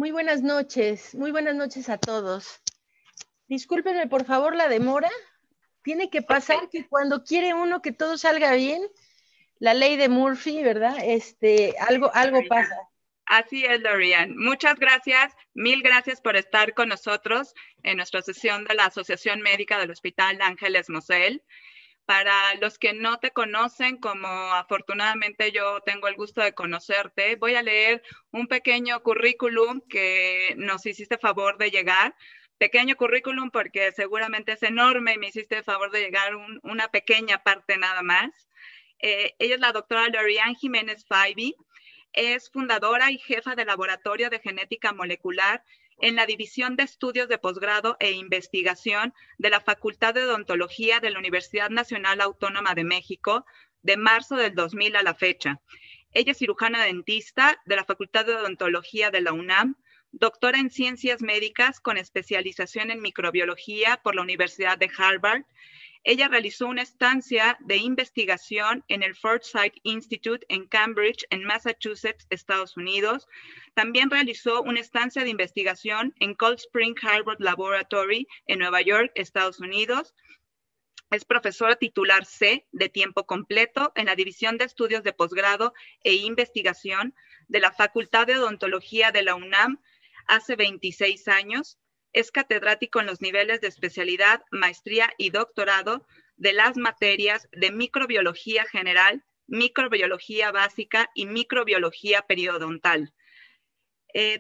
Muy buenas noches a todos. Discúlpenme por favor la demora. Tiene que pasar que cuando quiere uno que todo salga bien, la ley de Murphy, ¿verdad? Algo pasa. Así es, Lorian. Muchas gracias, mil gracias por estar con nosotros en nuestra sesión de la Asociación Médica del Hospital Ángeles Mosel. Para los que no te conocen, como afortunadamente yo tengo el gusto de conocerte, voy a leer un pequeño currículum que nos hiciste favor de llegar. Pequeño currículum porque seguramente es enorme y me hiciste favor de llegar una pequeña parte nada más. Ella es la doctora Lorian Jiménez Faibi. Es fundadora y jefa del Laboratorio de Genética Molecular en la División de Estudios de Posgrado e Investigación de la Facultad de Odontología de la Universidad Nacional Autónoma de México, de marzo del 2000 a la fecha. Ella es cirujana dentista de la Facultad de Odontología de la UNAM, doctora en Ciencias Médicas con especialización en microbiología por la Universidad de Harvard. Ella realizó una estancia de investigación en el Forsyth Institute en Cambridge, en Massachusetts, Estados Unidos. También realizó una estancia de investigación en Cold Spring Harbor Laboratory en Nueva York, Estados Unidos. Es profesora titular C de tiempo completo en la División de Estudios de Posgrado e Investigación de la Facultad de Odontología de la UNAM hace 26 años. Es catedrático en los niveles de especialidad, maestría y doctorado de las materias de microbiología general, microbiología básica y microbiología periodontal.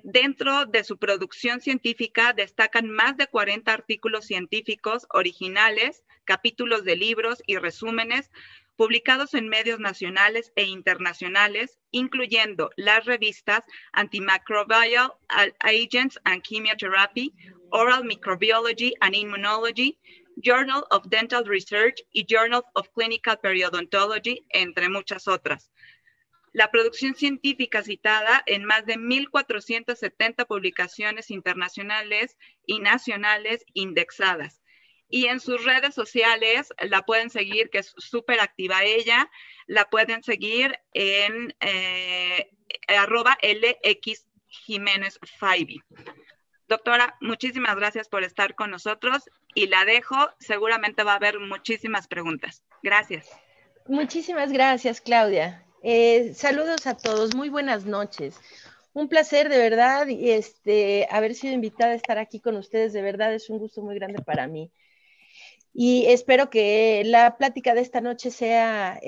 Dentro de su producción científica destacan más de 40 artículos científicos originales, capítulos de libros y resúmenes publicados en medios nacionales e internacionales, incluyendo las revistas Antimicrobial Agents and Chemotherapy, Oral Microbiology and Immunology, Journal of Dental Research y Journal of Clinical Periodontology, entre muchas otras. La producción científica citada en más de 1,470 publicaciones internacionales y nacionales indexadas. Y en sus redes sociales la pueden seguir, que es súper activa ella, la pueden seguir en @LX Jiménez Faibi. Doctora, muchísimas gracias por estar con nosotros y la dejo, seguramente va a haber muchísimas preguntas. Gracias. Muchísimas gracias, Claudia. Saludos a todos, muy buenas noches. Un placer de verdad y haber sido invitada a estar aquí con ustedes, de verdad es un gusto muy grande para mí. Y espero que la plática de esta noche sea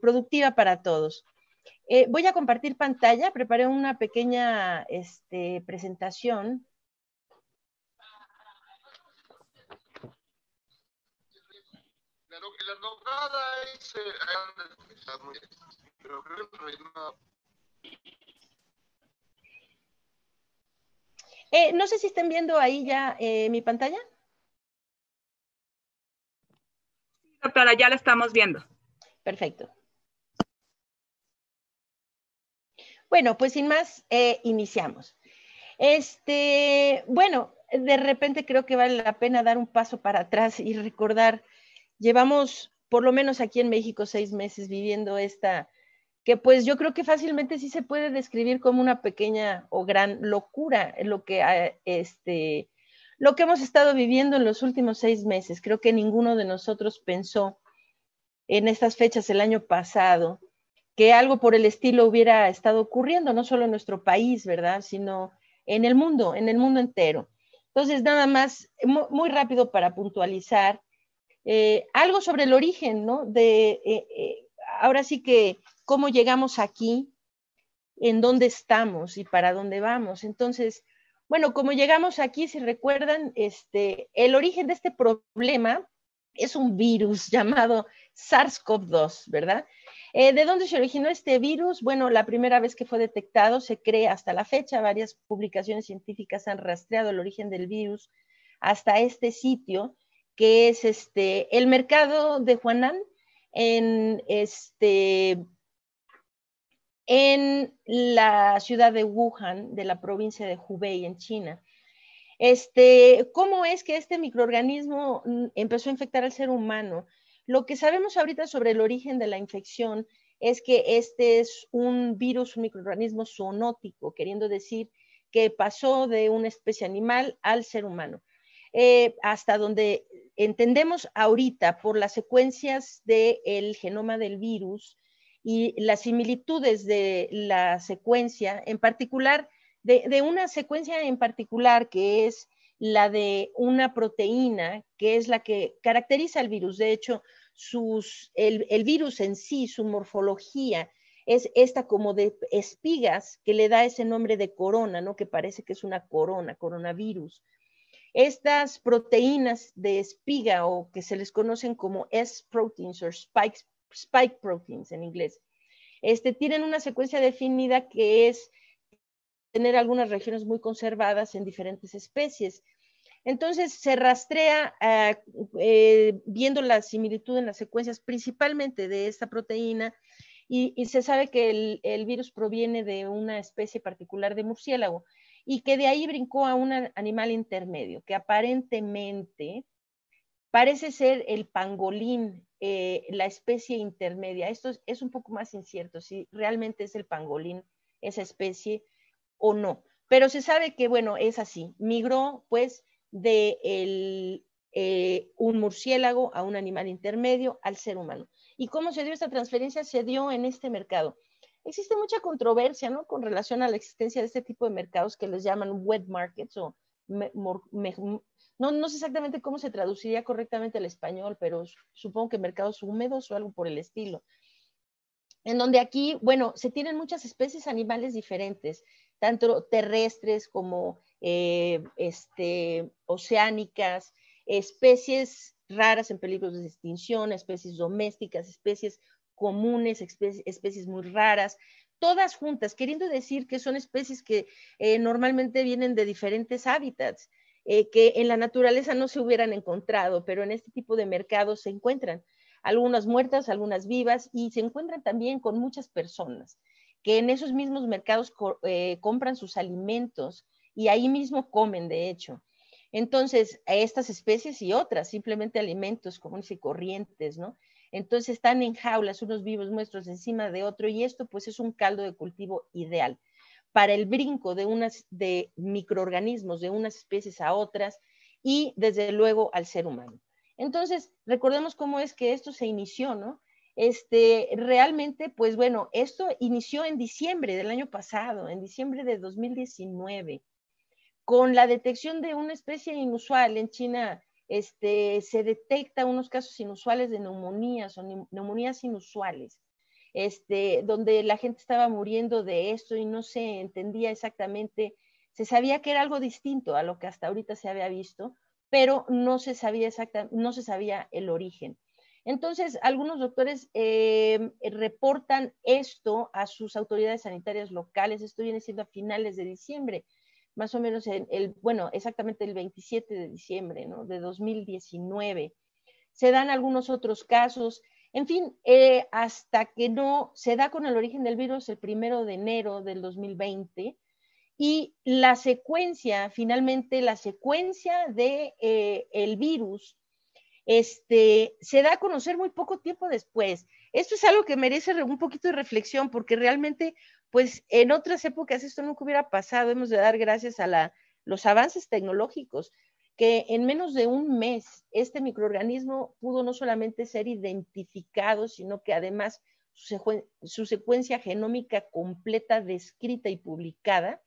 productiva para todos. Voy a compartir pantalla, preparé una pequeña presentación. Claro que la nogada es muy pero creo que no sé si están viendo ahí ya mi pantalla. Doctora, ya la estamos viendo. Perfecto. Bueno, pues sin más, iniciamos. Bueno, de repente creo que vale la pena dar un paso para atrás y recordar, llevamos por lo menos aquí en México 6 meses viviendo que pues yo creo que fácilmente sí se puede describir como una pequeña o gran locura lo que hemos estado viviendo en los últimos 6 meses. Creo que ninguno de nosotros pensó en estas fechas el año pasado que algo por el estilo hubiera estado ocurriendo, no solo en nuestro país, ¿verdad? Sino en el mundo entero. Entonces, nada más, muy rápido para puntualizar, algo sobre el origen, ¿no? Ahora sí que, cómo llegamos aquí, en dónde estamos y para dónde vamos. Entonces, bueno, como llegamos aquí, si recuerdan, el origen de este problema es un virus llamado SARS-CoV-2, ¿verdad? ¿De dónde se originó este virus? Bueno, la primera vez que fue detectado se cree hasta la fecha, varias publicaciones científicas han rastreado el origen del virus hasta este sitio, que es el mercado de Huanan, en la ciudad de Wuhan, de la provincia de Hubei, en China. ¿Cómo es que este microorganismo empezó a infectar al ser humano? Lo que sabemos ahorita sobre el origen de la infección es que este es un virus, un microorganismo zoonótico, queriendo decir que pasó de una especie animal al ser humano. Hasta donde entendemos ahorita por las secuencias del genoma del virus y las similitudes de la secuencia, en particular, de una secuencia en particular que es la de una proteína, que es la que caracteriza el virus. De hecho, el virus en sí, su morfología, es esta como de espigas que le da ese nombre de corona, ¿no? Que parece que es una corona, coronavirus. Estas proteínas de espiga, o que se les conocen como S-proteins o spike proteins en inglés, tienen una secuencia definida que es tener algunas regiones muy conservadas en diferentes especies. Entonces se rastrea viendo la similitud en las secuencias principalmente de esta proteína y se sabe que el virus proviene de una especie particular de murciélago y que de ahí brincó a un animal intermedio que aparentemente parece ser el pangolín, la especie intermedia. Esto es un poco más incierto si realmente es el pangolín esa especie o no, pero se sabe que, bueno, es así, migró pues de un murciélago a un animal intermedio al ser humano. ¿Y cómo se dio esta transferencia? Se dio en este mercado. Existe mucha controversia, ¿no?, con relación a la existencia de este tipo de mercados que les llaman wet markets o no sé exactamente cómo se traduciría correctamente al español, pero supongo que mercados húmedos o algo por el estilo. En donde aquí, bueno, se tienen muchas especies animales diferentes, tanto terrestres como oceánicas, especies raras en peligro de extinción, especies domésticas, especies comunes, especies muy raras, todas juntas, queriendo decir que son especies que normalmente vienen de diferentes hábitats, que en la naturaleza no se hubieran encontrado, pero en este tipo de mercados se encuentran. Algunas muertas, algunas vivas, y se encuentran también con muchas personas que en esos mismos mercados compran sus alimentos y ahí mismo comen, de hecho. Entonces, estas especies y otras, simplemente alimentos comunes y corrientes, ¿no? Entonces están en jaulas, unos vivos nuestros encima de otro, y esto pues es un caldo de cultivo ideal para el brinco de microorganismos de unas especies a otras y desde luego al ser humano. Entonces, recordemos cómo es que esto se inició, ¿no? Realmente, pues bueno, esto inició en diciembre del año pasado, en diciembre de 2019, con la detección de una especie inusual en China. Se detecta unos casos inusuales de neumonías o neumonías inusuales, donde la gente estaba muriendo de esto y no se entendía exactamente, se sabía que era algo distinto a lo que hasta ahorita se había visto, pero no se sabía no se sabía el origen. Entonces, algunos doctores reportan esto a sus autoridades sanitarias locales. Esto viene siendo a finales de diciembre, más o menos bueno, exactamente el 27 de diciembre, ¿no?, de 2019. Se dan algunos otros casos, en fin, hasta que no se da con el origen del virus el 1 de enero del 2020, y la secuencia, finalmente la secuencia de el virus, se da a conocer muy poco tiempo después. Esto es algo que merece un poquito de reflexión, porque realmente, pues en otras épocas esto nunca hubiera pasado. Hemos de dar gracias a los avances tecnológicos, que en menos de un mes este microorganismo pudo no solamente ser identificado, sino que además su secuencia genómica completa, descrita y publicada,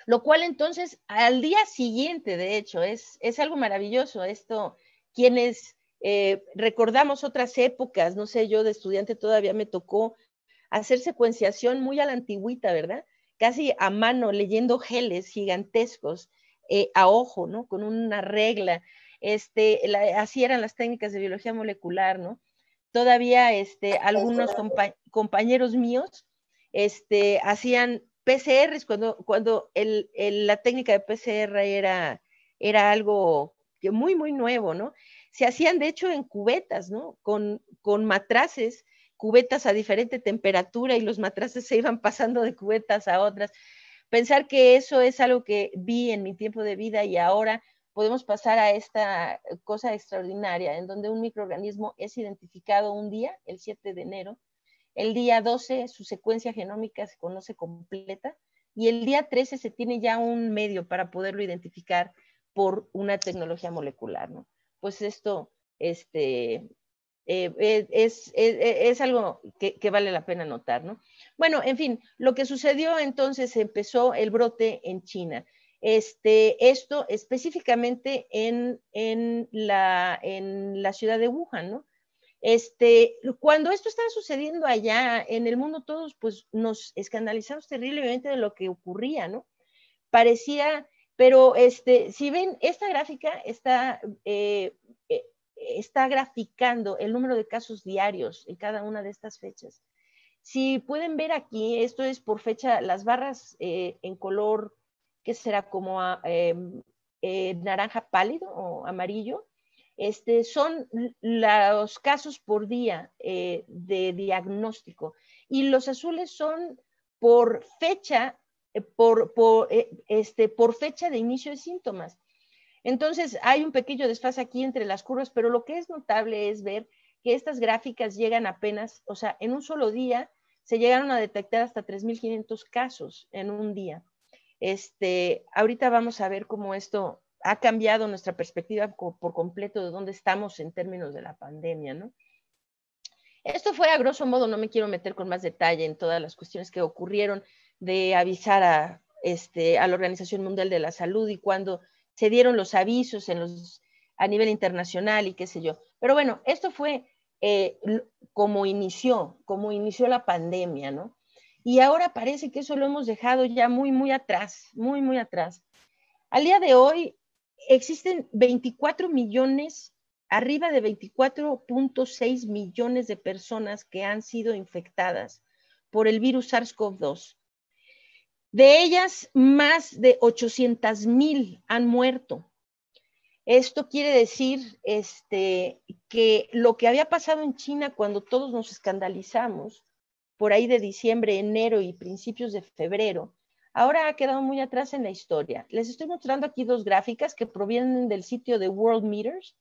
lo cual entonces al día siguiente, de hecho, es algo maravilloso. Esto, quienes recordamos otras épocas, no sé, yo de estudiante todavía me tocó hacer secuenciación muy a la antigüita, ¿verdad? Casi a mano, leyendo geles gigantescos a ojo, ¿no? Con una regla. Así eran las técnicas de biología molecular, ¿no? Todavía algunos compañeros míos hacían PCRs cuando la técnica de PCR era algo que muy, muy nuevo, ¿no? Se hacían, de hecho, en cubetas, ¿no? Con matraces, cubetas a diferente temperatura, y los matraces se iban pasando de cubetas a otras. Pensar que eso es algo que vi en mi tiempo de vida y ahora podemos pasar a esta cosa extraordinaria, en donde un microorganismo es identificado un día, el 7 de enero, el día 12 su secuencia genómica se conoce completa, y el día 13 se tiene ya un medio para poderlo identificar por una tecnología molecular, ¿no? Pues esto es algo que vale la pena notar, ¿no? Bueno, en fin, lo que sucedió entonces, empezó el brote en China. Esto específicamente en la ciudad de Wuhan, ¿no? Cuando esto estaba sucediendo allá en el mundo, todos pues nos escandalizamos terriblemente de lo que ocurría, ¿no? Parecía, pero si ven, esta gráfica está graficando el número de casos diarios en cada una de estas fechas. Si pueden ver aquí, esto es por fecha, las barras en color, que será como naranja pálido o amarillo, son los casos por día de diagnóstico, y los azules son por fecha, por fecha de inicio de síntomas. Entonces, hay un pequeño desfase aquí entre las curvas, pero lo que es notable es ver que estas gráficas llegan apenas, o sea, en un solo día se llegaron a detectar hasta 3.500 casos en un día. Ahorita vamos a ver cómo esto ha cambiado nuestra perspectiva por completo de dónde estamos en términos de la pandemia, ¿no? Esto fue a grosso modo, no me quiero meter con más detalle en todas las cuestiones que ocurrieron de avisar a la Organización Mundial de la Salud y cuando se dieron los avisos a nivel internacional y qué sé yo. Pero bueno, esto fue como inició la pandemia, ¿no? Y ahora parece que eso lo hemos dejado ya muy, muy atrás, muy, muy atrás. Al día de hoy existen 24 millones, arriba de 24.6 millones de personas que han sido infectadas por el virus SARS-CoV-2. De ellas, más de 800,000 han muerto. Esto quiere decir que lo que había pasado en China cuando todos nos escandalizamos, por ahí de diciembre, enero y principios de febrero, ahora ha quedado muy atrás en la historia. Les estoy mostrando aquí dos gráficas que provienen del sitio de Worldometers,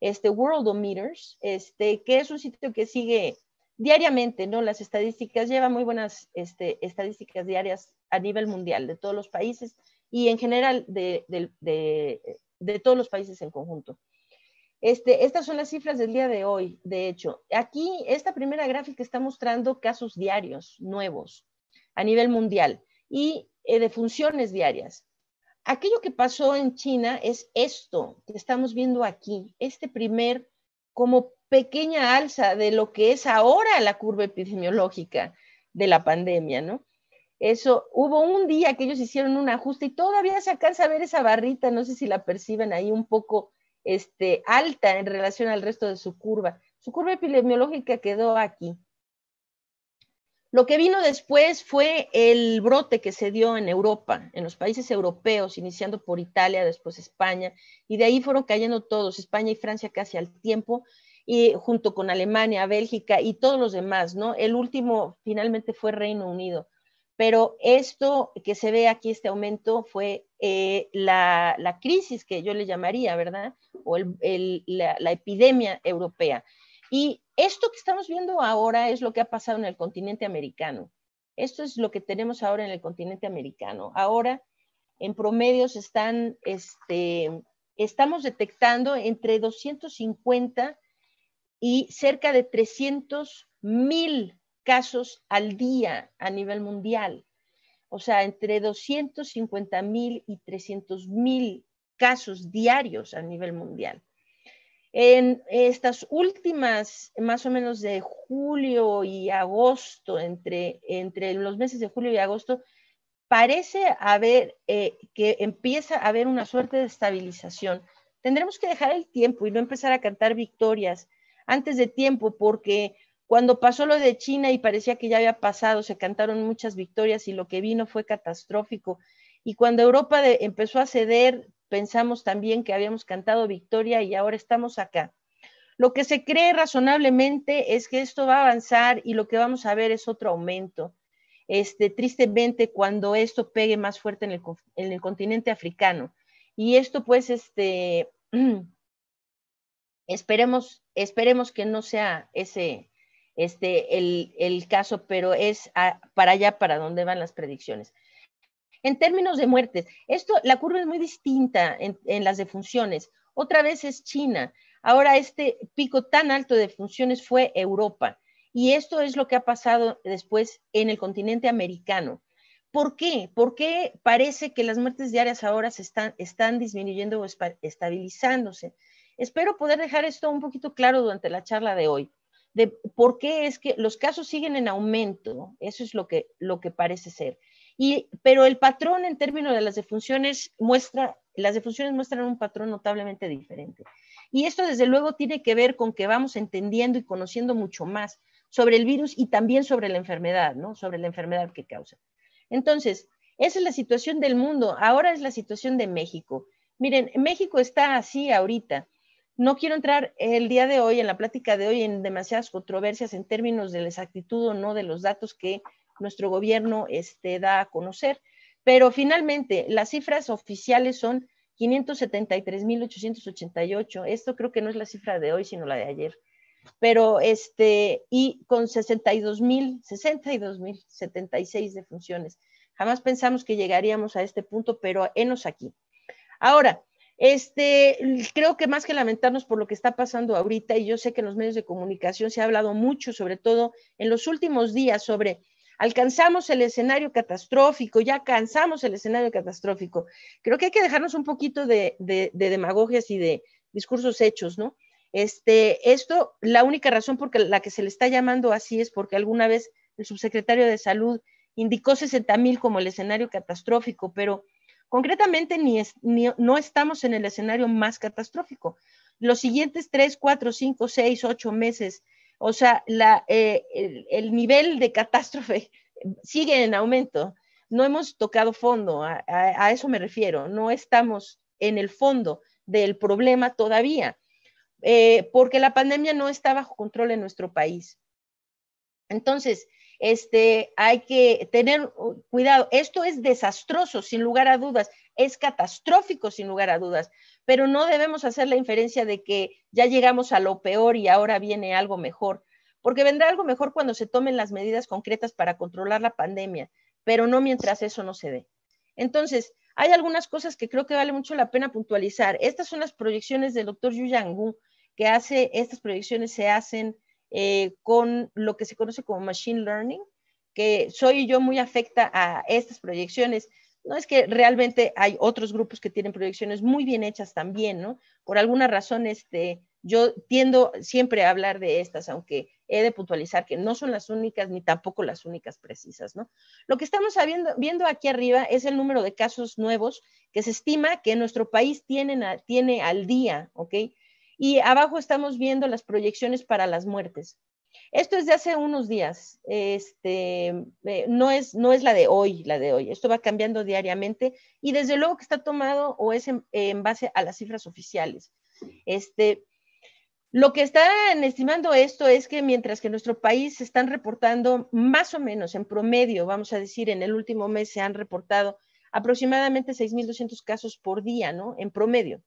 Worldometers, que es un sitio que sigue diariamente, ¿no? Las estadísticas, lleva muy buenas estadísticas diarias a nivel mundial de todos los países y en general de todos los países en conjunto. Estas son las cifras del día de hoy, de hecho. Aquí, esta primera gráfica está mostrando casos diarios nuevos a nivel mundial y defunciones diarias. Aquello que pasó en China es esto que estamos viendo aquí, primer como pequeña alza de lo que es ahora la curva epidemiológica de la pandemia, ¿no? Eso, hubo un día que ellos hicieron un ajuste y todavía se alcanza a ver esa barrita, no sé si la perciben ahí un poco alta en relación al resto de su curva. Su curva epidemiológica quedó aquí. Lo que vino después fue el brote que se dio en Europa, en los países europeos, iniciando por Italia, después España, y de ahí fueron cayendo todos, España y Francia casi al tiempo, y junto con Alemania, Bélgica y todos los demás, ¿no? El último finalmente fue Reino Unido. Pero esto que se ve aquí, este aumento, fue la crisis que yo le llamaría, ¿verdad? O la epidemia europea. Y esto que estamos viendo ahora es lo que ha pasado en el continente americano. Esto es lo que tenemos ahora en el continente americano. Ahora, en promedios estamos detectando entre 250 y cerca de 300,000 casos al día a nivel mundial. O sea, entre 250,000 y 300,000 casos diarios a nivel mundial. En estas últimas, más o menos de julio y agosto, entre los meses de julio y agosto, parece haber que empieza a haber una suerte de estabilización. Tendremos que dejar el tiempo y no empezar a cantar victorias antes de tiempo, porque cuando pasó lo de China y parecía que ya había pasado, se cantaron muchas victorias y lo que vino fue catastrófico. Y cuando Europa empezó a ceder, pensamos también que habíamos cantado victoria y ahora estamos acá. Lo que se cree razonablemente es que esto va a avanzar y lo que vamos a ver es otro aumento. Tristemente, cuando esto pegue más fuerte en el continente africano. Y esto, pues, esperemos que no sea ese el caso, pero es para allá para donde van las predicciones. En términos de muertes, la curva es muy distinta en las defunciones. Otra vez es China. Ahora este pico tan alto de defunciones fue Europa. Y esto es lo que ha pasado después en el continente americano. ¿Por qué? ¿Por qué parece que las muertes diarias ahora están disminuyendo o estabilizándose? Espero poder dejar esto un poquito claro durante la charla de hoy, de por qué es que los casos siguen en aumento. Eso es lo que parece ser. Pero el patrón en términos de las defunciones muestran un patrón notablemente diferente. Y esto desde luego tiene que ver con que vamos entendiendo y conociendo mucho más sobre el virus y también sobre la enfermedad, ¿no? Sobre la enfermedad que causa. Entonces, esa es la situación del mundo. Ahora es la situación de México. Miren, México está así ahorita. No quiero entrar el día de hoy, en la plática de hoy, en demasiadas controversias en términos de la exactitud o no de los datos que nuestro gobierno da a conocer, pero finalmente las cifras oficiales son 573,888. Esto creo que no es la cifra de hoy, sino la de ayer. Pero y con 62,076 defunciones. Jamás pensamos que llegaríamos a este punto, pero henos aquí. Ahora, creo que más que lamentarnos por lo que está pasando ahorita, y yo sé que en los medios de comunicación se ha hablado mucho, sobre todo en los últimos días, sobre alcanzamos el escenario catastrófico, ya alcanzamos el escenario catastrófico. Creo que hay que dejarnos un poquito de demagogias y de discursos hechos, ¿no? Esto, la única razón por la que se le está llamando así es porque alguna vez el subsecretario de Salud indicó 60,000 como el escenario catastrófico, pero concretamente no estamos en el escenario más catastrófico. Los siguientes 3, 4, 5, 6, 8 meses, o sea, el nivel de catástrofe sigue en aumento. No hemos tocado fondo, a eso me refiero. No estamos en el fondo del problema todavía, porque la pandemia no está bajo control en nuestro país. Entonces, hay que tener cuidado. Esto es desastroso, sin lugar a dudas, es catastrófico, sin lugar a dudas, pero no debemos hacer la inferencia de que ya llegamos a lo peor y ahora viene algo mejor, porque vendrá algo mejor cuando se tomen las medidas concretas para controlar la pandemia, pero no mientras eso no se dé. Entonces, hay algunas cosas que creo que vale mucho la pena puntualizar. Estas son las proyecciones del doctor Yu Yang-gu, que estas proyecciones se hacen con lo que se conoce como machine learning, que soy yo muy afecta a estas proyecciones. No es que realmente hay otros grupos que tienen proyecciones muy bien hechas también, ¿no? Por alguna razón, yo tiendo siempre a hablar de estas, aunque he de puntualizar que no son las únicas ni tampoco las únicas precisas, ¿no? Lo que estamos viendo aquí arriba es el número de casos nuevos que se estima que nuestro país tiene al día, ¿ok? Y abajo estamos viendo las proyecciones para las muertes. Esto es de hace unos días, no es la de hoy, esto va cambiando diariamente y desde luego que está tomado o es en base a las cifras oficiales. Lo que están estimando esto es que mientras que en nuestro país se están reportando más o menos en promedio, vamos a decir, en el último mes se han reportado aproximadamente 6,200 casos por día, ¿no? En promedio.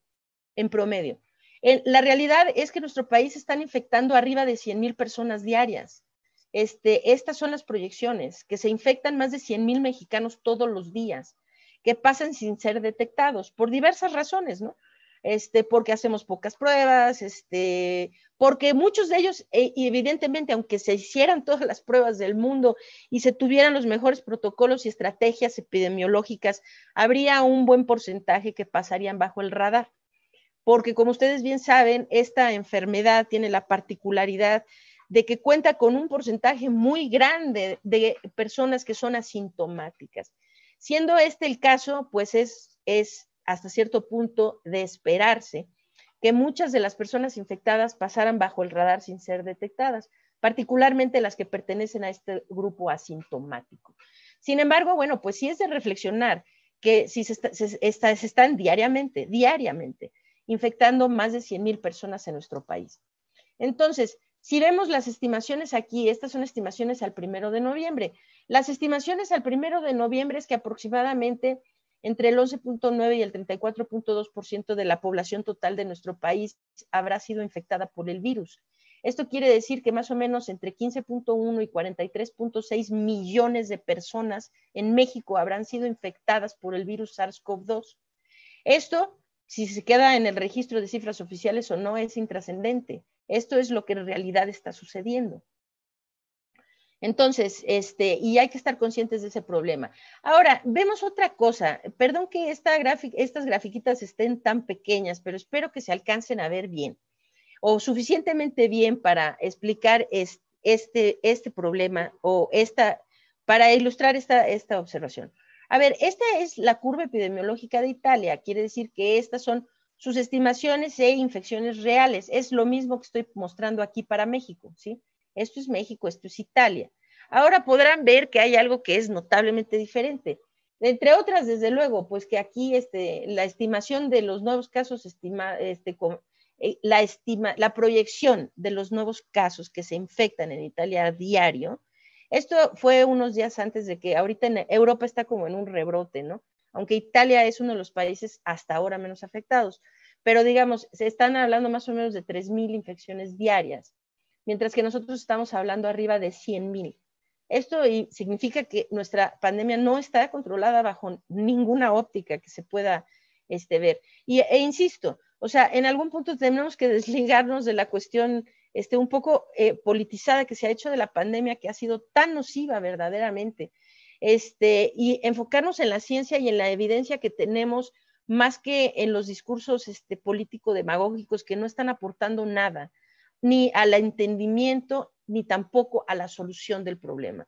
La realidad es que en nuestro país están infectando arriba de 100,000 personas diarias. Estas son las proyecciones, que se infectan más de 100,000 mexicanos todos los días, que pasan sin ser detectados por diversas razones, ¿no? Porque hacemos pocas pruebas, porque muchos de ellos, evidentemente, aunque se hicieran todas las pruebas del mundo y se tuvieran los mejores protocolos y estrategias epidemiológicas, habría un buen porcentaje que pasarían bajo el radar. Porque como ustedes bien saben, esta enfermedad tiene la particularidad de que cuenta con un porcentaje muy grande de personas que son asintomáticas. Siendo este el caso, pues es hasta cierto punto de esperarse que muchas de las personas infectadas pasaran bajo el radar sin ser detectadas, particularmente las que pertenecen a este grupo asintomático. Sin embargo, bueno, pues sí es de reflexionar que si se están diariamente, infectando más de 100,000 personas en nuestro país. Entonces, si vemos las estimaciones aquí, estas son estimaciones al 1 de noviembre. Las estimaciones al 1 de noviembre es que aproximadamente entre el 11.9 y el 34.2% de la población total de nuestro país habrá sido infectada por el virus. Esto quiere decir que más o menos entre 15.1 y 43.6 millones de personas en México habrán sido infectadas por el virus SARS-CoV-2. Esto, si se queda en el registro de cifras oficiales o no, es intrascendente. Esto es lo que en realidad está sucediendo. Entonces, y hay que estar conscientes de ese problema. Ahora, vemos otra cosa. Perdón que estas grafiquitas estén tan pequeñas, pero espero que se alcancen a ver bien, o suficientemente bien para explicar este problema, o para ilustrar esta observación. A ver, esta es la curva epidemiológica de Italia. Quiere decir que estas son sus estimaciones e infecciones reales. Es lo mismo que estoy mostrando aquí para México, ¿sí? Esto es México, esto es Italia. Ahora podrán ver que hay algo que es notablemente diferente. Entre otras, desde luego, pues que aquí la estimación de los nuevos casos, la proyección de los nuevos casos que se infectan en Italia a diario, esto fue unos días antes de que ahorita en Europa está como en un rebrote, ¿no? Aunque Italia es uno de los países hasta ahora menos afectados. Pero digamos, se están hablando más o menos de 3,000 infecciones diarias, mientras que nosotros estamos hablando arriba de 100,000. Esto significa que nuestra pandemia no está controlada bajo ninguna óptica que se pueda ver. E insisto, o sea, en algún punto tenemos que desligarnos de la cuestión un poco politizada que se ha hecho de la pandemia, que ha sido tan nociva verdaderamente, y enfocarnos en la ciencia y en la evidencia que tenemos, más que en los discursos político-demagógicos que no están aportando nada, ni al entendimiento, ni tampoco a la solución del problema.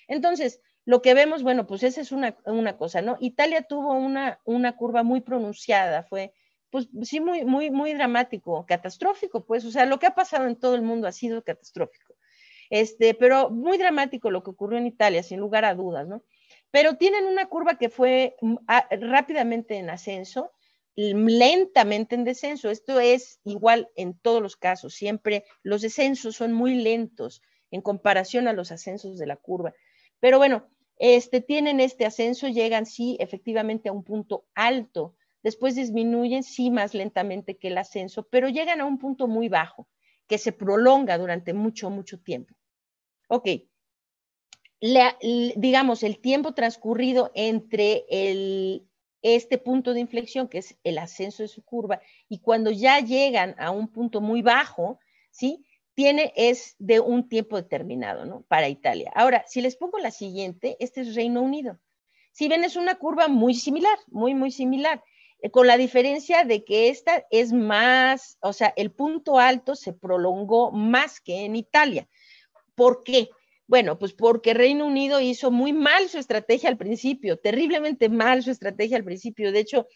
Entonces, lo que vemos, bueno, pues esa es una cosa, ¿no? Italia tuvo una curva muy pronunciada, fue, pues sí, muy dramático, catastrófico, pues, o sea, lo que ha pasado en todo el mundo ha sido catastrófico. Pero muy dramático lo que ocurrió en Italia, sin lugar a dudas, ¿no? Pero tienen una curva que fue rápidamente en ascenso, lentamente en descenso. Esto es igual en todos los casos, siempre los descensos son muy lentos en comparación a los ascensos de la curva. Pero bueno, tienen este ascenso, llegan sí efectivamente a un punto alto, después disminuyen sí más lentamente que el ascenso, pero llegan a un punto muy bajo, que se prolonga durante mucho tiempo. Ok, digamos, el tiempo transcurrido entre este punto de inflexión, que es el ascenso de su curva, y cuando ya llegan a un punto muy bajo, ¿sí? Es de un tiempo determinado, ¿no? Para Italia. Ahora, si les pongo la siguiente, este es Reino Unido. Si ven, es una curva muy similar, muy similar, con la diferencia de que esta es más, o sea, el punto alto se prolongó más que en Italia. ¿Por qué? Bueno, pues porque Reino Unido hizo muy mal su estrategia al principio, terriblemente mal su estrategia al principio. De hecho,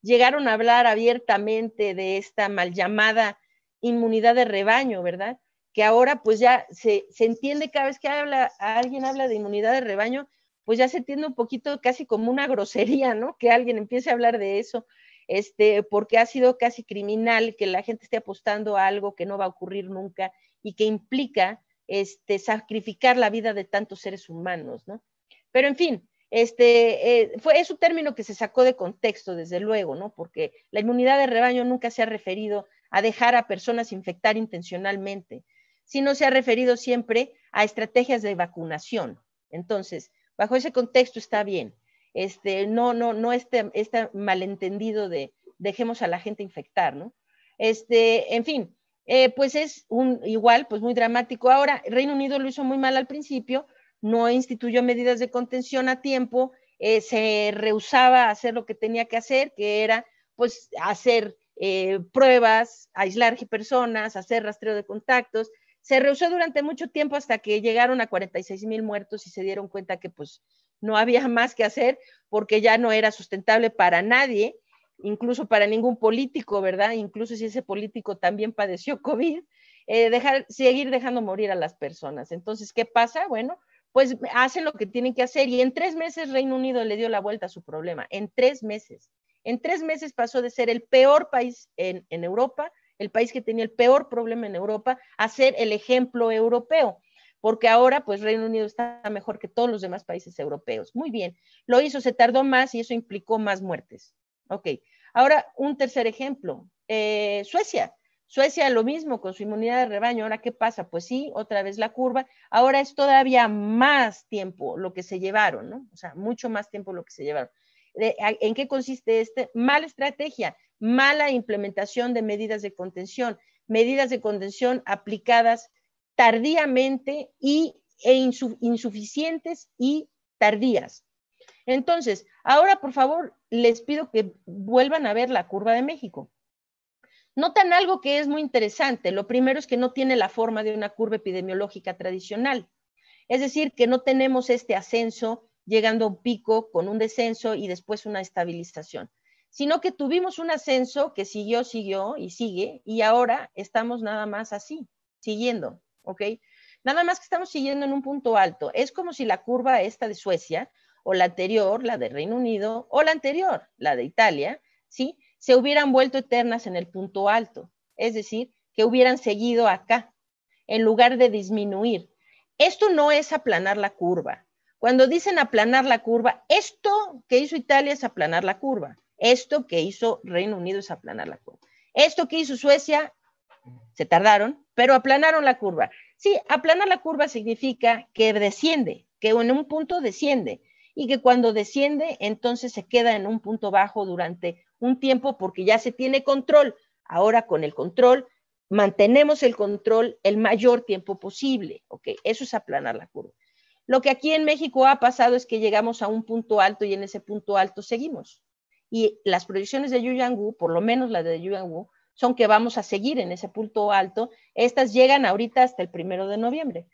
llegaron a hablar abiertamente de esta mal llamada inmunidad de rebaño, ¿verdad? Que ahora pues ya se entiende cada vez que alguien habla de inmunidad de rebaño, pues ya se entiende un poquito casi como una grosería, ¿no? Que alguien empiece a hablar de eso, porque ha sido casi criminal que la gente esté apostando a algo que no va a ocurrir nunca y que implica sacrificar la vida de tantos seres humanos, ¿no? Pero en fin, es un término que se sacó de contexto, desde luego, ¿no? Porque la inmunidad de rebaño nunca se ha referido a dejar a personas infectar intencionalmente, sino se ha referido siempre a estrategias de vacunación. Entonces, bajo ese contexto está bien. No este malentendido de dejemos a la gente infectar, ¿no? En fin, pues es igual, pues muy dramático. Ahora, Reino Unido lo hizo muy mal al principio, no instituyó medidas de contención a tiempo, se rehusaba a hacer lo que tenía que hacer, que era pues hacer pruebas, aislar personas, hacer rastreo de contactos. Se rehusó durante mucho tiempo hasta que llegaron a 46,000 muertos y se dieron cuenta que pues no había más que hacer porque ya no era sustentable para nadie, incluso para ningún político, ¿verdad? Incluso si ese político también padeció COVID, seguir dejando morir a las personas. Entonces, ¿qué pasa? Bueno, pues hacen lo que tienen que hacer y en 3 meses Reino Unido le dio la vuelta a su problema, en 3 meses. En 3 meses pasó de ser el peor país en Europa, el país que tenía el peor problema en Europa, a ser el ejemplo europeo, porque ahora pues Reino Unido está mejor que todos los demás países europeos. Muy bien, lo hizo, se tardó más y eso implicó más muertes. Ok, ahora un tercer ejemplo, Suecia. Suecia lo mismo con su inmunidad de rebaño. ¿Ahora qué pasa? Pues sí, otra vez la curva. Ahora es todavía más tiempo lo que se llevaron, ¿no? O sea, mucho más tiempo lo que se llevaron. ¿En qué consiste este? Mala estrategia, mala implementación de medidas de contención aplicadas tardíamente insuficientes y tardías. Entonces, ahora por favor les pido que vuelvan a ver la curva de México. Notan algo que es muy interesante. Lo primero es que no tiene la forma de una curva epidemiológica tradicional. Es decir, que no tenemos este ascenso llegando a un pico con un descenso y después una estabilización, sino que tuvimos un ascenso que siguió y sigue, y ahora estamos nada más así, siguiendo, ¿ok? Nada más que estamos siguiendo en un punto alto. Es como si la curva esta de Suecia, o la anterior, la de Reino Unido, o la anterior, la de Italia, ¿sí?, se hubieran vuelto eternas en el punto alto, es decir, que hubieran seguido acá, en lugar de disminuir. Esto no es aplanar la curva. Cuando dicen aplanar la curva, esto que hizo Italia es aplanar la curva. Esto que hizo Reino Unido es aplanar la curva. Esto que hizo Suecia, se tardaron, pero aplanaron la curva. Sí, aplanar la curva significa que desciende, que en un punto desciende, y que cuando desciende, entonces se queda en un punto bajo durante un tiempo porque ya se tiene control. Ahora con el control, mantenemos el control el mayor tiempo posible, ¿ok? Eso es aplanar la curva. Lo que aquí en México ha pasado es que llegamos a un punto alto y en ese punto alto seguimos. Y las proyecciones de Yu Yang-Wu, por lo menos la de Yu Yang-Wu, son que vamos a seguir en ese punto alto. Estas llegan ahorita hasta el 1 de noviembre.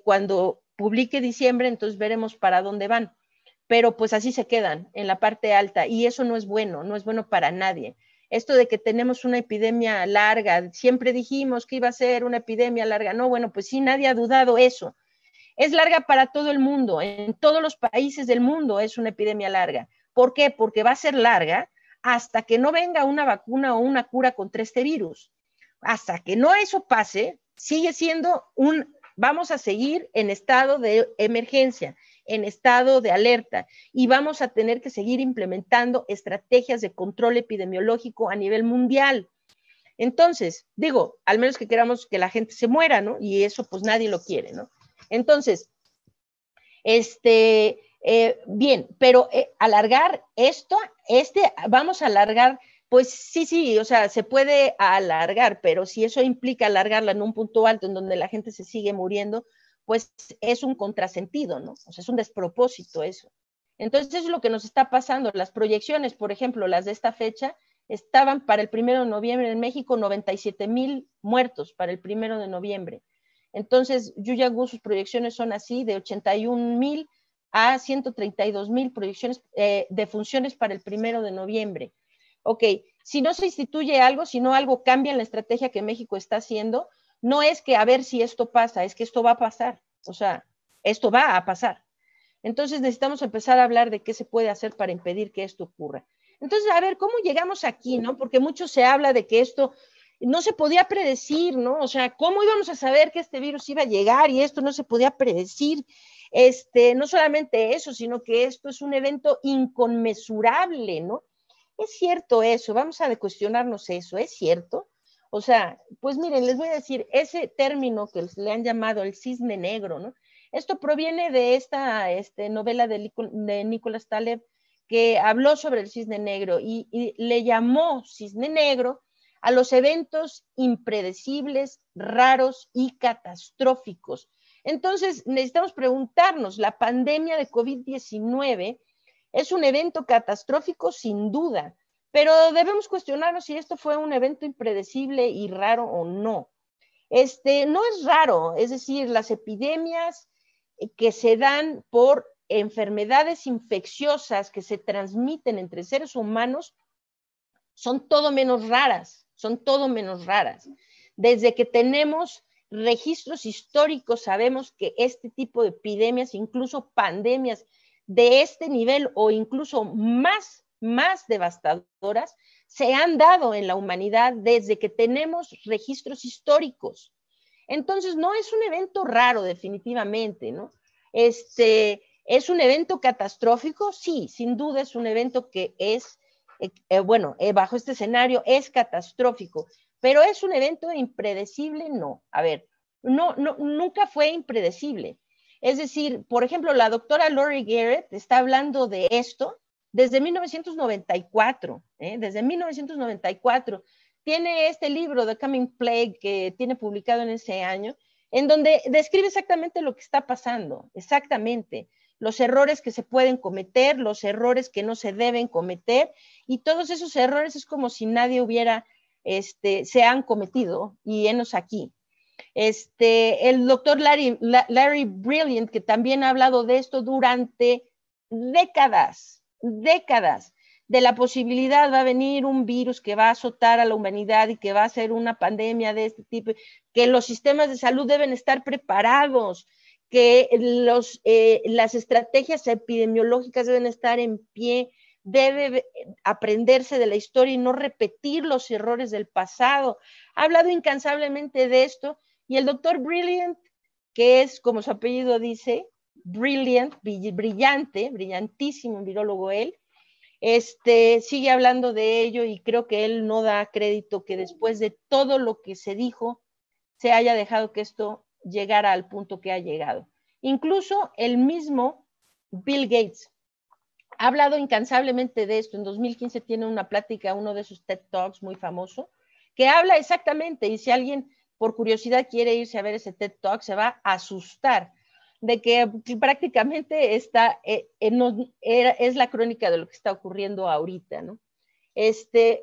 Cuando publique diciembre, entonces veremos para dónde van. Pero pues así se quedan en la parte alta y eso no es bueno para nadie. Esto de que tenemos una epidemia larga, siempre dijimos que iba a ser una epidemia larga. No, bueno, pues sí, nadie ha dudado eso. Es larga para todo el mundo, en todos los países del mundo es una epidemia larga. ¿Por qué? Porque va a ser larga hasta que no venga una vacuna o una cura contra este virus. Hasta que no eso pase, sigue siendo vamos a seguir en estado de emergencia, en estado de alerta, y vamos a tener que seguir implementando estrategias de control epidemiológico a nivel mundial. Entonces, digo, al menos que queramos que la gente se muera, ¿no? Y eso pues nadie lo quiere, ¿no? Entonces, bien, pero alargar esto, vamos a alargar, pues sí, o sea, se puede alargar, pero si eso implica alargarla en un punto alto en donde la gente se sigue muriendo, pues es un contrasentido, ¿no? O sea, es un despropósito eso. Entonces, eso es lo que nos está pasando. Las proyecciones, por ejemplo, las de esta fecha, estaban para el 1 de noviembre en México 97,000 muertos para el 1 de noviembre. Entonces, Yu Yang-Wu, sus proyecciones son así, de 81,000 a 132,000 proyecciones, defunciones para el 1 de noviembre. Ok, si no se instituye algo, si no algo cambia en la estrategia que México está haciendo, no es que a ver si esto pasa, es que esto va a pasar. O sea, esto va a pasar. Entonces necesitamos empezar a hablar de qué se puede hacer para impedir que esto ocurra. Entonces, a ver, ¿cómo llegamos aquí, no? Porque mucho se habla de que esto no se podía predecir, ¿no? O sea, ¿cómo íbamos a saber que este virus iba a llegar y esto no se podía predecir? No solamente eso, sino que esto es un evento inconmensurable, ¿no? Es cierto eso, vamos a cuestionarnos eso, ¿es cierto? O sea, pues miren, les voy a decir, ese término que le han llamado el cisne negro, ¿no? Esto proviene de esta novela de Nicolás Taleb, que habló sobre el cisne negro y le llamó cisne negro a los eventos impredecibles, raros y catastróficos. Entonces, necesitamos preguntarnos, ¿la pandemia de COVID-19 es un evento catastrófico? Sin duda, pero debemos cuestionarnos si esto fue un evento impredecible y raro o no. No es raro, es decir, las epidemias que se dan por enfermedades infecciosas que se transmiten entre seres humanos son todo menos raras, Desde que tenemos registros históricos sabemos que este tipo de epidemias, incluso pandemias de este nivel o incluso más devastadoras, se han dado en la humanidad desde que tenemos registros históricos. Entonces, no es un evento raro, definitivamente, ¿no? ¿Es un evento catastrófico? Sí, sin duda es un evento que es, bajo este escenario es catastrófico, pero ¿es un evento impredecible? No. A ver, nunca fue impredecible. Es decir, por ejemplo, la doctora Laurie Garrett está hablando de esto desde 1994, desde 1994. Tiene este libro, The Coming Plague, que tiene publicado en ese año, en donde describe exactamente lo que está pasando, exactamente, los errores que se pueden cometer, los errores que no se deben cometer, y todos esos errores es como si nadie hubiera, se han cometido, y enos aquí. El doctor Larry Brilliant, que también ha hablado de esto durante décadas, de la posibilidad va a venir un virus que va a azotar a la humanidad y que va a ser una pandemia de este tipo, que los sistemas de salud deben estar preparados, que las estrategias epidemiológicas deben estar en pie, debe aprenderse de la historia y no repetir los errores del pasado. Ha hablado incansablemente de esto, y el doctor Brilliant, que es, como su apellido dice, brilliant, brillante, brillantísimo, un virólogo él, sigue hablando de ello, y creo que él no da crédito que después de todo lo que se dijo, se haya dejado que esto llegara al punto que ha llegado. Incluso el mismo Bill Gates ha hablado incansablemente de esto. En 2015 tiene una plática, uno de sus TED Talks muy famoso, que habla exactamente, y si alguien por curiosidad quiere irse a ver ese TED Talk, se va a asustar de que prácticamente es la crónica de lo que está ocurriendo ahorita, ¿no?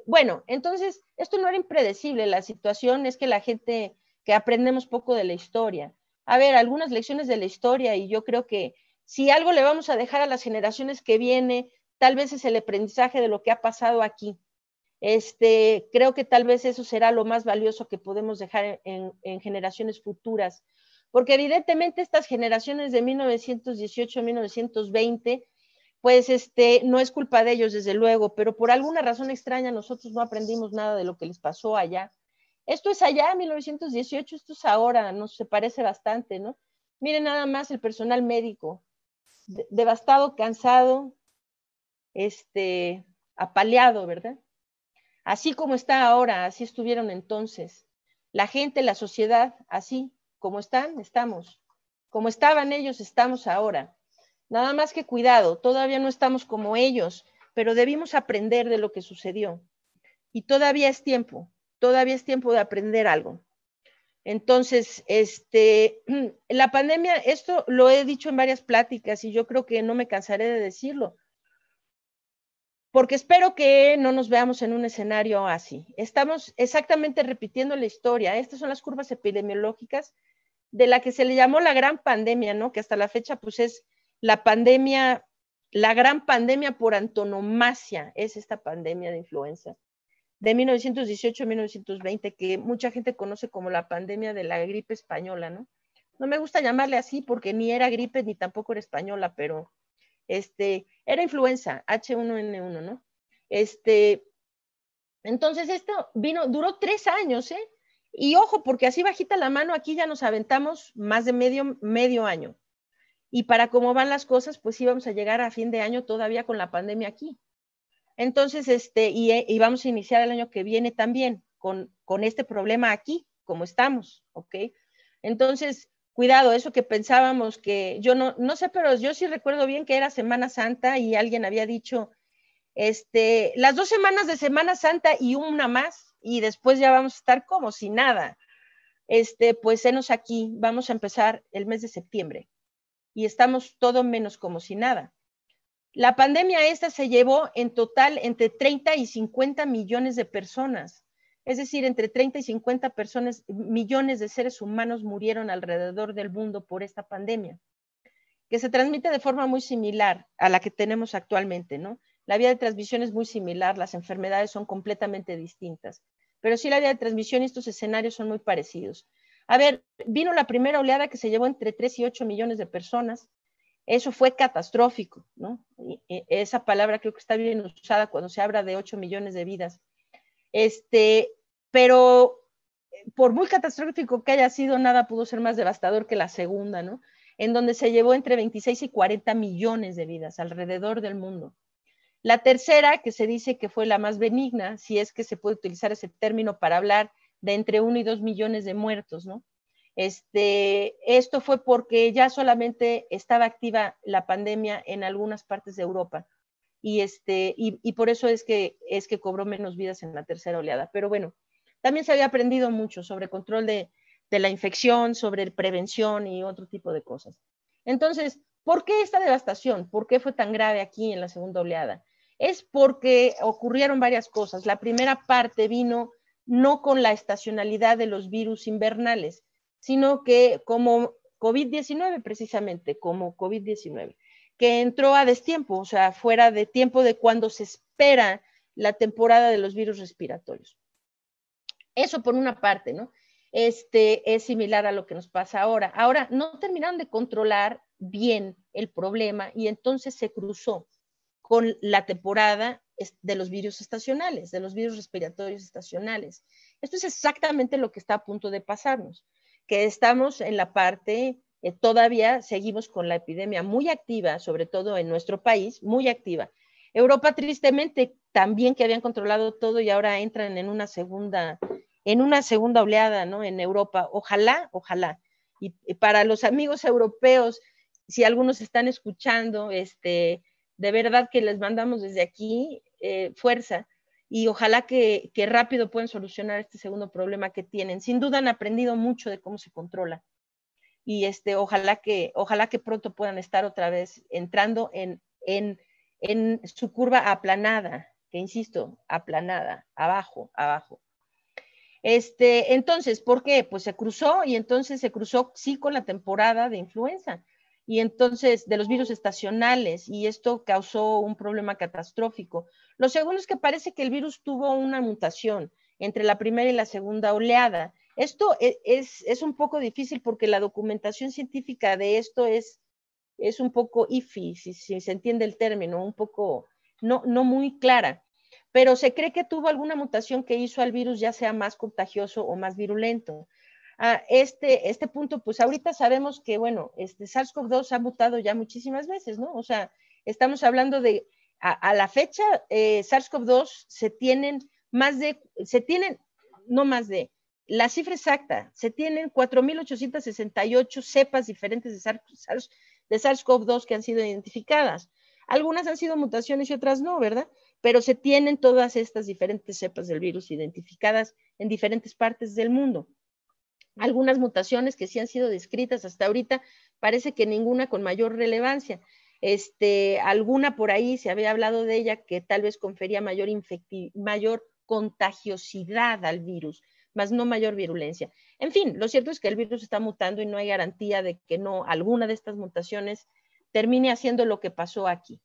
Bueno, entonces, esto no era impredecible. La situación es que la gente, que aprendemos poco de la historia. A ver, algunas lecciones de la historia, y yo creo que si algo le vamos a dejar a las generaciones que vienen, tal vez es el aprendizaje de lo que ha pasado aquí. Creo que tal vez eso será lo más valioso que podemos dejar en generaciones futuras, porque evidentemente estas generaciones de 1918 a 1920, pues no es culpa de ellos, desde luego, pero por alguna razón extraña nosotros no aprendimos nada de lo que les pasó allá. Esto es allá, 1918, esto es ahora, nos se parece bastante, ¿no? Miren nada más el personal médico, devastado, cansado, apaleado, ¿verdad? Así como está ahora, así estuvieron entonces. La gente, la sociedad, así como están, estamos. Como estaban ellos, estamos ahora. Nada más que cuidado, todavía no estamos como ellos, pero debimos aprender de lo que sucedió. Y todavía es tiempo de aprender algo. Entonces, la pandemia, esto lo he dicho en varias pláticas y yo creo que no me cansaré de decirlo, porque espero que no nos veamos en un escenario así. Estamos exactamente repitiendo la historia. Estas son las curvas epidemiológicas de la que se le llamó la gran pandemia, ¿no? Que hasta la fecha, pues es la pandemia, la gran pandemia por antonomasia, es esta pandemia de influenza de 1918 a 1920, que mucha gente conoce como la pandemia de la gripe española, ¿no? No me gusta llamarle así porque ni era gripe ni tampoco era española, pero era influenza, H1N1, ¿no? Entonces esto duró 3 años, ¿eh? Y ojo, porque así bajita la mano, aquí ya nos aventamos más de medio año. Y para cómo van las cosas, pues íbamos a llegar a fin de año todavía con la pandemia aquí. Entonces, y vamos a iniciar el año que viene también con este problema aquí, como estamos, ¿ok? Entonces, cuidado, eso que pensábamos que, yo no sé, pero yo sí recuerdo bien que era Semana Santa y alguien había dicho, las 2 semanas de Semana Santa y una más, y después ya vamos a estar como si nada. Pues enos aquí, vamos a empezar el mes de septiembre y estamos todo menos como si nada. La pandemia esta se llevó en total entre 30 y 50 millones de personas. Es decir, entre 30 y 50 millones de seres humanos murieron alrededor del mundo por esta pandemia, que se transmite de forma muy similar a la que tenemos actualmente, ¿no? La vía de transmisión es muy similar, las enfermedades son completamente distintas, pero sí la vía de transmisión y estos escenarios son muy parecidos. A ver, vino la primera oleada que se llevó entre 3 y 8 millones de personas. Eso fue catastrófico, ¿no? Esa palabra creo que está bien usada cuando se habla de 8 millones de vidas. Pero por muy catastrófico que haya sido, nada pudo ser más devastador que la segunda, ¿no? En donde se llevó entre 26 y 40 millones de vidas alrededor del mundo. La tercera, que se dice que fue la más benigna, si es que se puede utilizar ese término para hablar de entre 1 y 2 millones de muertos, ¿no? Esto fue porque ya solamente estaba activa la pandemia en algunas partes de Europa y por eso es que cobró menos vidas en la tercera oleada. Pero bueno, también se había aprendido mucho sobre control de la infección, sobre prevención y otro tipo de cosas. Entonces, ¿por qué esta devastación? ¿Por qué fue tan grave aquí en la segunda oleada? Es porque ocurrieron varias cosas. La primera parte vino no con la estacionalidad de los virus invernales, sino que como COVID-19, precisamente, como COVID-19, que entró a destiempo, o sea, fuera de tiempo de cuando se espera la temporada de los virus respiratorios. Eso por una parte, ¿no? Es similar a lo que nos pasa ahora. Ahora, no terminaron de controlar bien el problema y entonces se cruzó con la temporada de los virus estacionales, de los virus respiratorios estacionales. Esto es exactamente lo que está a punto de pasarnos, que estamos en la parte, todavía seguimos con la epidemia muy activa, sobre todo en nuestro país, muy activa. Europa, tristemente, también que habían controlado todo y ahora entran en una segunda oleada, ¿no? En Europa. Ojalá. Y para los amigos europeos, si algunos están escuchando, de verdad que les mandamos desde aquí fuerza y ojalá que rápido puedan solucionar este segundo problema que tienen. Sin duda han aprendido mucho de cómo se controla y ojalá que pronto puedan estar otra vez entrando en su curva aplanada, que insisto, aplanada, abajo. Entonces, ¿por qué? Pues se cruzó y entonces se cruzó sí con la temporada de influenza y entonces de los virus estacionales y esto causó un problema catastrófico. Lo segundo es que parece que el virus tuvo una mutación entre la primera y la segunda oleada. Esto es un poco difícil porque la documentación científica de esto es un poco iffy, si se entiende el término, un poco no muy clara, pero se cree que tuvo alguna mutación que hizo al virus ya sea más contagioso o más virulento. Este punto, pues ahorita sabemos que, bueno, SARS-CoV-2 ha mutado ya muchísimas veces, ¿no? O sea, estamos hablando de, a la fecha, SARS-CoV-2 la cifra exacta, se tienen 4.868 cepas diferentes de SARS-CoV-2 que han sido identificadas. Algunas han sido mutaciones y otras no, ¿verdad? Pero se tienen todas estas diferentes cepas del virus identificadas en diferentes partes del mundo. Algunas mutaciones que sí han sido descritas hasta ahorita, parece que ninguna con mayor relevancia. Alguna por ahí se había hablado de ella que tal vez confería mayor contagiosidad al virus, más no mayor virulencia. En fin, lo cierto es que el virus está mutando y no hay garantía de que no alguna de estas mutaciones termine haciendo lo que pasó aquí.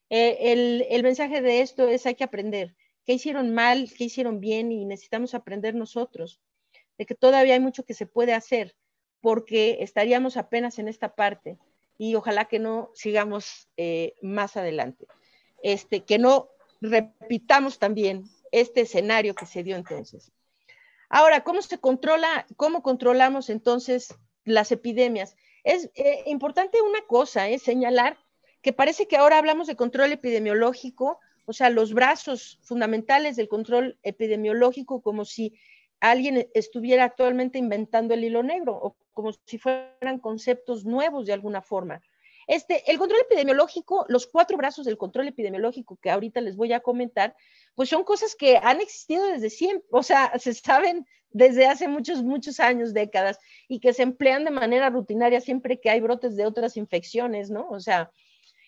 El mensaje de esto es hay que aprender qué hicieron mal, qué hicieron bien y necesitamos aprender nosotros, de que todavía hay mucho que se puede hacer porque estaríamos apenas en esta parte y ojalá que no sigamos más adelante. Que no repitamos también este escenario que se dio entonces. Ahora, ¿cómo controlamos entonces las epidemias? Es importante una cosa, señalar que parece que ahora hablamos de control epidemiológico, o sea, los brazos fundamentales del control epidemiológico, como si alguien estuviera actualmente inventando el hilo negro o como si fueran conceptos nuevos de alguna forma. El control epidemiológico, los 4 brazos del control epidemiológico que ahorita les voy a comentar, pues son cosas que han existido desde siempre, o sea, se saben desde hace muchos años, décadas, y que se emplean de manera rutinaria siempre que hay brotes de otras infecciones, ¿no? O sea,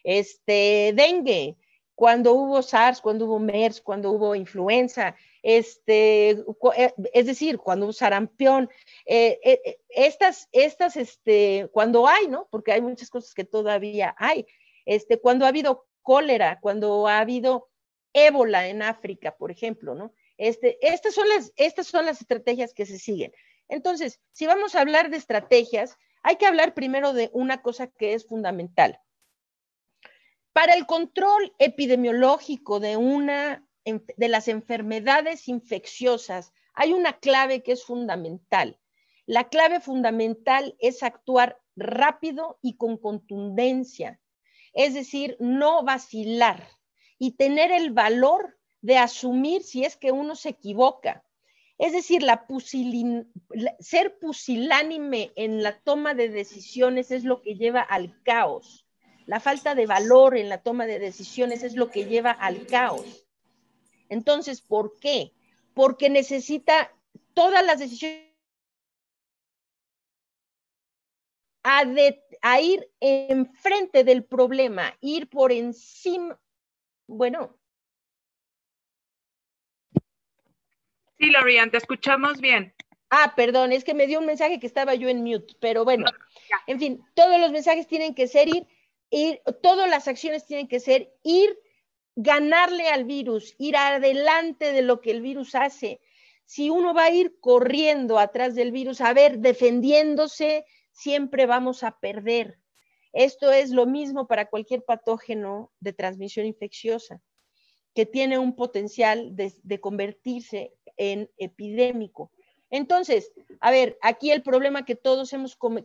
dengue, cuando hubo SARS, cuando hubo MERS, cuando hubo influenza, es decir, cuando hubo sarampión, cuando hay, ¿no? Porque hay muchas cosas que todavía hay, cuando ha habido cólera, cuando ha habido ébola en África, por ejemplo, ¿no? Estas son las estrategias que se siguen. Entonces, si vamos a hablar de estrategias, hay que hablar primero de una cosa que es fundamental. Para el control epidemiológico de las enfermedades infecciosas, hay una clave que es fundamental. La clave fundamental es actuar rápido y con contundencia, es decir, no vacilar y tener el valor de asumir si es que uno se equivoca. Es decir, ser pusilánime en la toma de decisiones es lo que lleva al caos. La falta de valor en la toma de decisiones es lo que lleva al caos. Entonces, ¿por qué? Porque necesita todas las decisiones a ir enfrente del problema, ir por encima. Bueno. Sí, Lorian, te escuchamos bien. Perdón, es que me dio un mensaje que estaba yo en mute, pero bueno, en fin, todos los mensajes tienen que ser todas las acciones tienen que ser ganarle al virus, ir adelante de lo que el virus hace. Si uno va a ir corriendo atrás del virus, defendiéndose, siempre vamos a perder. Esto es lo mismo para cualquier patógeno de transmisión infecciosa, que tiene un potencial de convertirse en epidémico. Entonces, aquí el problema que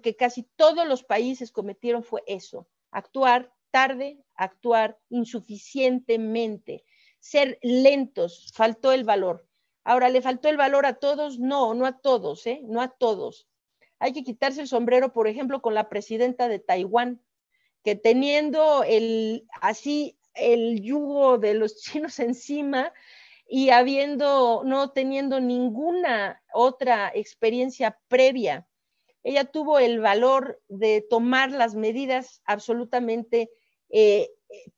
que casi todos los países cometieron fue eso: actuar tarde, actuar insuficientemente, ser lentos, faltó el valor. Ahora, ¿le faltó el valor a todos? No, no a todos, no a todos. Hay que quitarse el sombrero, por ejemplo, con la presidenta de Taiwán, que teniendo el yugo de los chinos encima y no teniendo ninguna otra experiencia previa, ella tuvo el valor de tomar las medidas absolutamente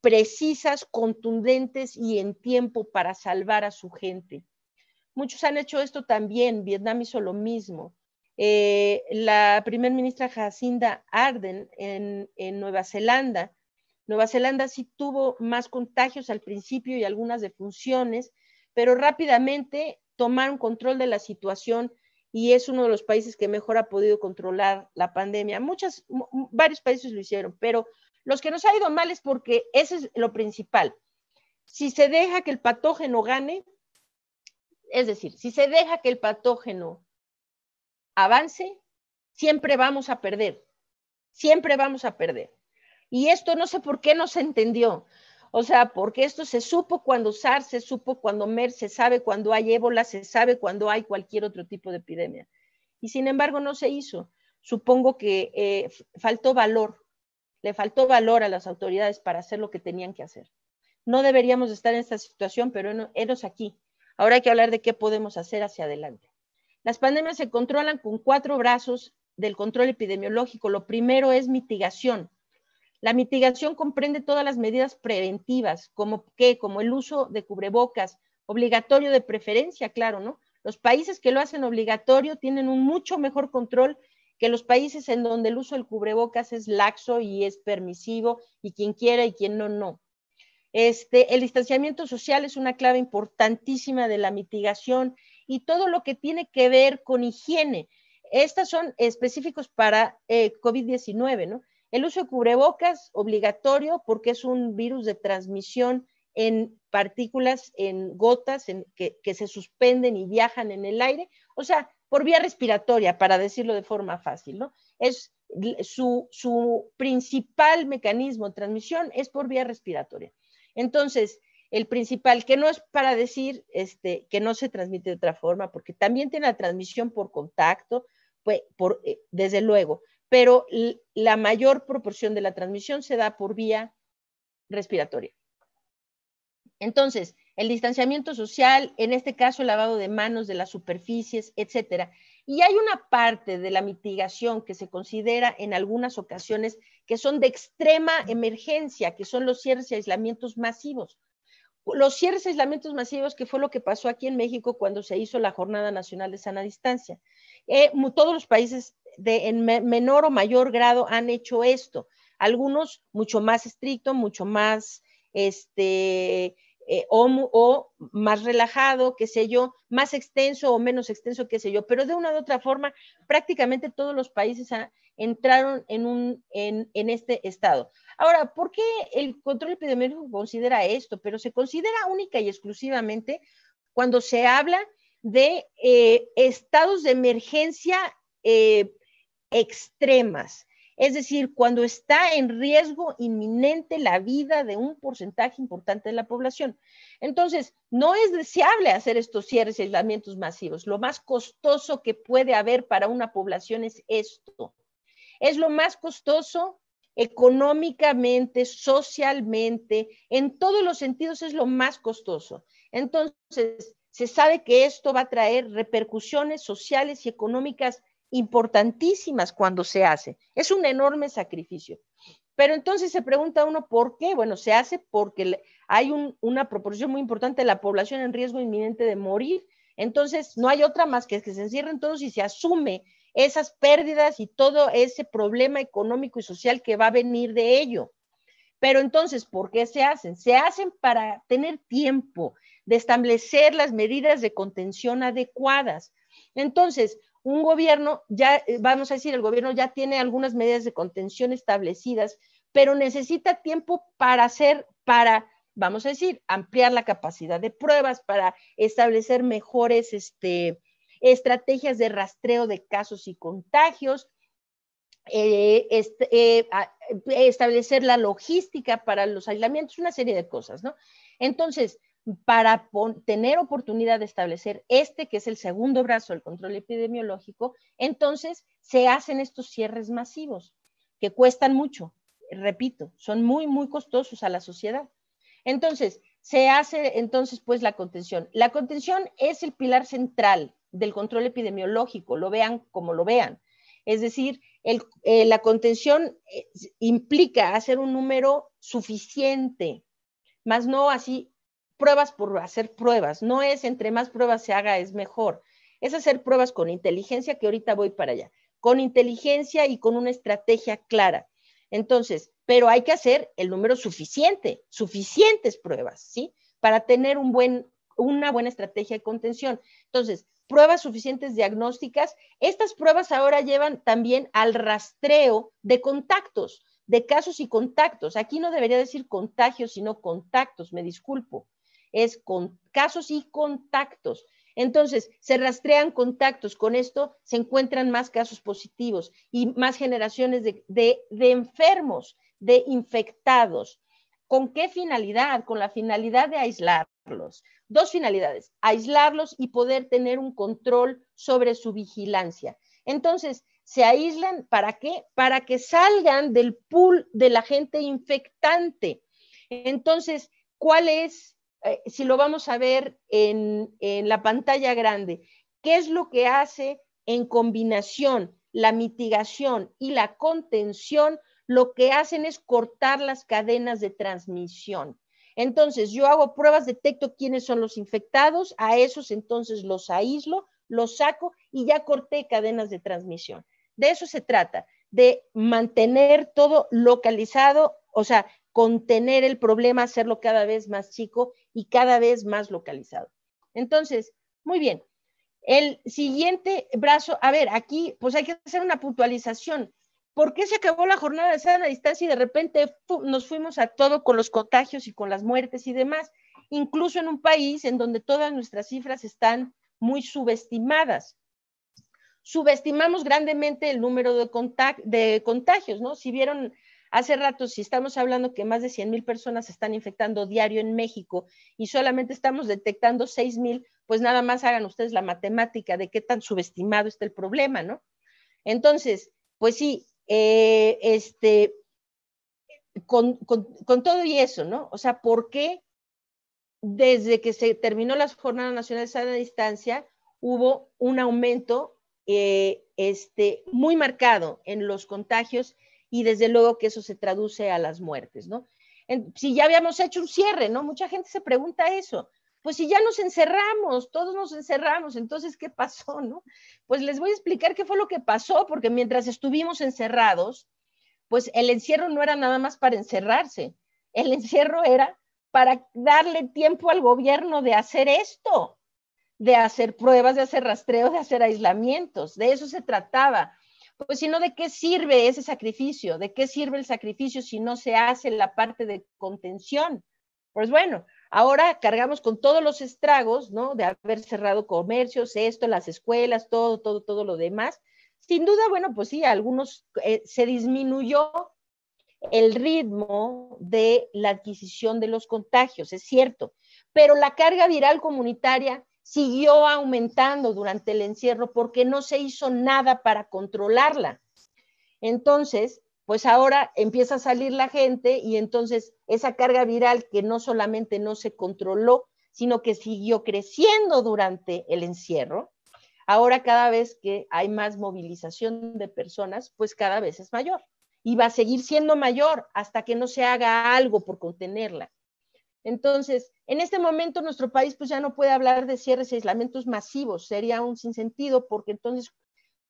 precisas, contundentes y en tiempo para salvar a su gente. Muchos han hecho esto también. Vietnam hizo lo mismo. La primer ministra Jacinda Ardern en Nueva Zelanda sí tuvo más contagios al principio y algunas defunciones, pero rápidamente tomaron control de la situación y es uno de los países que mejor ha podido controlar la pandemia. Varios países lo hicieron, pero los que nos ha ido mal es porque ese es lo principal. Si se deja que el patógeno gane, es decir, si se deja que el patógeno avance, siempre vamos a perder. Siempre vamos a perder. Y esto no sé por qué no se entendió. O sea, porque esto se supo cuando SARS, se supo cuando MERS, se sabe cuando hay ébola, se sabe cuando hay cualquier otro tipo de epidemia. Y sin embargo no se hizo. Supongo que faltó valor. Le faltó valor a las autoridades para hacer lo que tenían que hacer. No deberíamos estar en esta situación, pero enos aquí. Ahora hay que hablar de qué podemos hacer hacia adelante. Las pandemias se controlan con 4 brazos del control epidemiológico. Lo primero es mitigación. La mitigación comprende todas las medidas preventivas, como el uso de cubrebocas, obligatorio de preferencia, claro, ¿no? Los países que lo hacen obligatorio tienen un mucho mejor control que los países en donde el uso del cubrebocas es laxo y es permisivo, y quien quiera y quien no, no. El distanciamiento social es una clave importantísima de la mitigación y todo lo que tiene que ver con higiene. Estas son específicos para COVID-19, ¿no? El uso de cubrebocas obligatorio porque es un virus de transmisión en partículas, en gotas que se suspenden y viajan en el aire, o sea, por vía respiratoria, para decirlo de forma fácil, ¿no? Su principal mecanismo de transmisión es por vía respiratoria. Entonces, el principal, que no es para decir que no se transmite de otra forma, porque también tiene la transmisión por contacto, pues, desde luego, pero la mayor proporción de la transmisión se da por vía respiratoria. Entonces, el distanciamiento social, en este caso el lavado de manos de las superficies, etcétera. Y hay una parte de la mitigación que se considera en algunas ocasiones que son de extrema emergencia, que son los cierres y aislamientos masivos. Los cierres y aislamientos masivos, que fue lo que pasó aquí en México cuando se hizo la Jornada Nacional de Sana Distancia. Todos los países en menor o mayor grado han hecho esto. Algunos mucho más estricto, mucho más o más relajado, qué sé yo, más extenso o menos extenso, qué sé yo, pero de una u otra forma prácticamente todos los países entraron en este estado. Ahora, ¿por qué el control epidemiológico considera esto? Pero se considera única y exclusivamente cuando se habla de estados de emergencia extremas. Es decir, cuando está en riesgo inminente la vida de un porcentaje importante de la población. Entonces, no es deseable hacer estos cierres y aislamientos masivos. Lo más costoso que puede haber para una población es esto. Es lo más costoso económicamente, socialmente, en todos los sentidos es lo más costoso. Entonces, se sabe que esto va a traer repercusiones sociales y económicas importantísimas cuando se hace. Es un enorme sacrificio. Pero entonces se pregunta uno por qué. Bueno, se hace porque hay una proporción muy importante de la población en riesgo inminente de morir. Entonces no hay otra más que se encierren todos y se asume esas pérdidas y todo ese problema económico y social que va a venir de ello. Pero entonces, ¿por qué se hacen? Se hacen para tener tiempo de establecer las medidas de contención adecuadas. Entonces, un gobierno, ya vamos a decir, el gobierno ya tiene algunas medidas de contención establecidas, pero necesita tiempo para vamos a decir, ampliar la capacidad de pruebas, para establecer mejores estrategias de rastreo de casos y contagios, establecer la logística para los aislamientos, una serie de cosas, ¿no? Entonces, para tener oportunidad de establecer que es el segundo brazo del control epidemiológico, entonces se hacen estos cierres masivos que cuestan mucho, repito, son muy, muy costosos a la sociedad. Entonces, se hace entonces pues la contención. La contención es el pilar central del control epidemiológico, lo vean como lo vean. Es decir, la contención implica hacer un número suficiente, más no así pruebas por hacer pruebas. No es entre más pruebas se haga es mejor. Es hacer pruebas con inteligencia, que ahorita voy para allá, con inteligencia y con una estrategia clara. Entonces, pero hay que hacer el número suficiente, suficientes pruebas, ¿sí? Para tener una buena estrategia de contención. Entonces, pruebas suficientes diagnósticas. Estas pruebas ahora llevan también al rastreo de contactos, de casos y contactos. Aquí no debería decir contagios, sino contactos, me disculpo. Es con casos y contactos. Entonces, se rastrean contactos. Con esto se encuentran más casos positivos y más generaciones de enfermos, de infectados. ¿Con qué finalidad? Con la finalidad de aislarlos. Dos finalidades: aislarlos y poder tener un control sobre su vigilancia. Entonces, se aíslan, ¿para qué? Para que salgan del pool de la gente infectante. Entonces, ¿cuál es, si lo vamos a ver en la pantalla grande, qué es lo que hace en combinación la mitigación y la contención? Lo que hacen es cortar las cadenas de transmisión. Entonces, yo hago pruebas, detecto quiénes son los infectados, a esos entonces los aíslo, los saco y ya corté cadenas de transmisión. De eso se trata, de mantener todo localizado, o sea, contener el problema, hacerlo cada vez más chico y cada vez más localizado. Entonces, muy bien. El siguiente brazo, a ver, aquí pues hay que hacer una puntualización. ¿Por qué se acabó la jornada de sana distancia y de repente nos fuimos a todo con los contagios y con las muertes y demás? Incluso en un país en donde todas nuestras cifras están muy subestimadas. Subestimamos grandemente el número de contagios, ¿no? Si vieron hace rato, si estamos hablando que más de 100,000 personas se están infectando diario en México y solamente estamos detectando 6,000, pues nada más hagan ustedes la matemática de qué tan subestimado está el problema, ¿no? Entonces, pues sí, con todo y eso, ¿no? O sea, ¿por qué desde que se terminó las Jornadas Nacionales de Sana Distancia hubo un aumento muy marcado en los contagios y desde luego que eso se traduce a las muertes, ¿no? Si ya habíamos hecho un cierre, ¿no? Mucha gente se pregunta eso. Pues si ya nos encerramos, todos nos encerramos, entonces, ¿qué pasó, no? Pues les voy a explicar qué fue lo que pasó, porque mientras estuvimos encerrados, pues el encierro no era nada más para encerrarse, el encierro era para darle tiempo al gobierno de hacer esto, de hacer pruebas, de hacer rastreo, de hacer aislamientos, de eso se trataba. Pues si no, ¿de qué sirve ese sacrificio? ¿De qué sirve el sacrificio si no se hace la parte de contención? Pues bueno, ahora cargamos con todos los estragos, ¿no? De haber cerrado comercios, las escuelas, todo lo demás. Sin duda, bueno, pues sí, algunos se disminuyó el ritmo de la adquisición de los contagios, es cierto, pero la carga viral comunitaria siguió aumentando durante el encierro porque no se hizo nada para controlarla. Entonces, pues ahora empieza a salir la gente y entonces esa carga viral que no solamente no se controló, sino que siguió creciendo durante el encierro, ahora cada vez que hay más movilización de personas, pues cada vez es mayor. Y va a seguir siendo mayor hasta que no se haga algo por contenerla. Entonces, en este momento nuestro país pues ya no puede hablar de cierres y aislamientos masivos, sería un sinsentido porque entonces,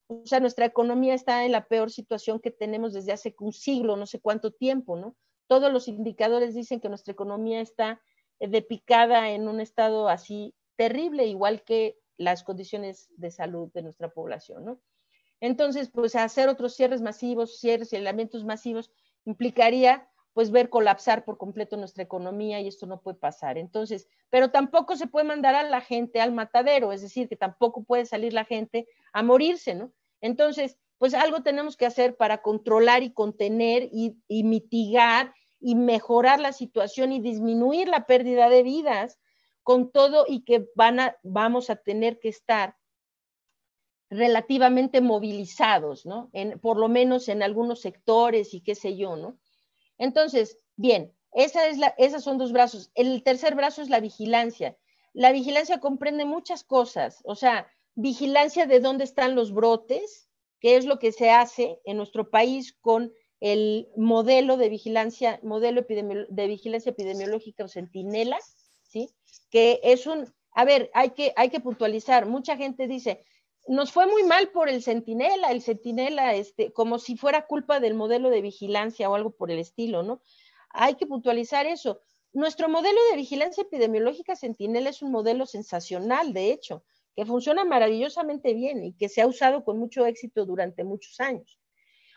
o sea, nuestra economía está en la peor situación que tenemos desde hace un siglo, no sé cuánto tiempo, ¿no? Todos los indicadores dicen que nuestra economía está de picada en un estado así terrible, igual que las condiciones de salud de nuestra población, ¿no? Entonces, pues hacer otros cierres masivos, cierres y aislamientos masivos implicaría pues ver colapsar por completo nuestra economía y esto no puede pasar. Entonces, pero tampoco se puede mandar a la gente al matadero, es decir, que tampoco puede salir la gente a morirse, ¿no? Entonces, pues algo tenemos que hacer para controlar y contener y mitigar y mejorar la situación y disminuir la pérdida de vidas con todo y que vamos a tener que estar relativamente movilizados, ¿no? Por lo menos en algunos sectores y qué sé yo, ¿no? Entonces, bien, esos son dos brazos. El tercer brazo es la vigilancia. La vigilancia comprende muchas cosas, o sea, vigilancia de dónde están los brotes, que es lo que se hace en nuestro país con el modelo de vigilancia, de vigilancia epidemiológica o centinela, ¿sí? Que es a ver, hay que puntualizar, mucha gente dice, nos fue muy mal por el centinela, como si fuera culpa del modelo de vigilancia o algo por el estilo, ¿no? Hay que puntualizar eso. Nuestro modelo de vigilancia epidemiológica centinela es un modelo sensacional, de hecho, que funciona maravillosamente bien y que se ha usado con mucho éxito durante muchos años.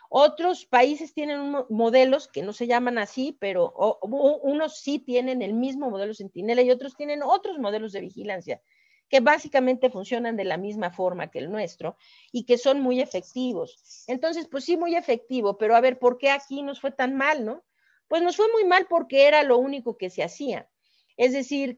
Otros países tienen modelos que no se llaman así, pero unos sí tienen el mismo modelo centinela y otros tienen otros modelos de vigilancia que básicamente funcionan de la misma forma que el nuestro y que son muy efectivos. Entonces, pues sí, muy efectivo, pero a ver, ¿por qué aquí nos fue tan mal, no? Pues nos fue muy mal porque era lo único que se hacía. Es decir,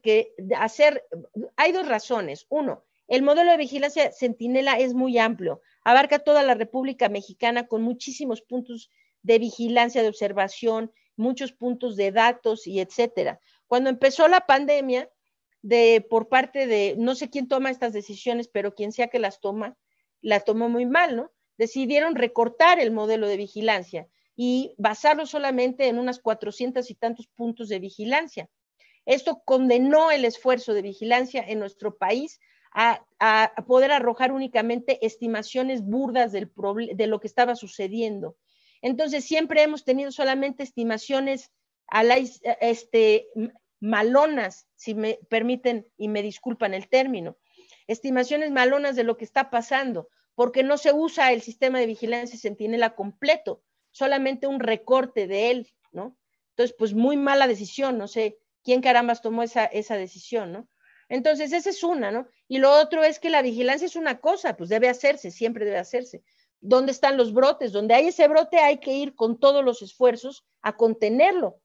hay dos razones. Uno, el modelo de vigilancia centinela es muy amplio, abarca toda la República Mexicana con muchísimos puntos de vigilancia, de observación, muchos puntos de datos y etcétera. Cuando empezó la pandemia, por parte de, no sé quién toma estas decisiones, pero quien sea que las tomó muy mal, ¿no? Decidieron recortar el modelo de vigilancia y basarlo solamente en unas 400 y tantos puntos de vigilancia. Esto condenó el esfuerzo de vigilancia en nuestro país a poder arrojar únicamente estimaciones burdas de lo que estaba sucediendo. Entonces, siempre hemos tenido solamente estimaciones malonas, si me permiten y me disculpan el término, estimaciones malonas de lo que está pasando, porque no se usa el sistema de vigilancia centinela completo, solamente un recorte de él, ¿no? Entonces, pues muy mala decisión, no sé quién carambas tomó esa decisión, ¿no? Entonces, esa es una, ¿no? Y lo otro es que la vigilancia es una cosa, pues debe hacerse, siempre debe hacerse. ¿Dónde están los brotes? Donde hay ese brote hay que ir con todos los esfuerzos a contenerlo,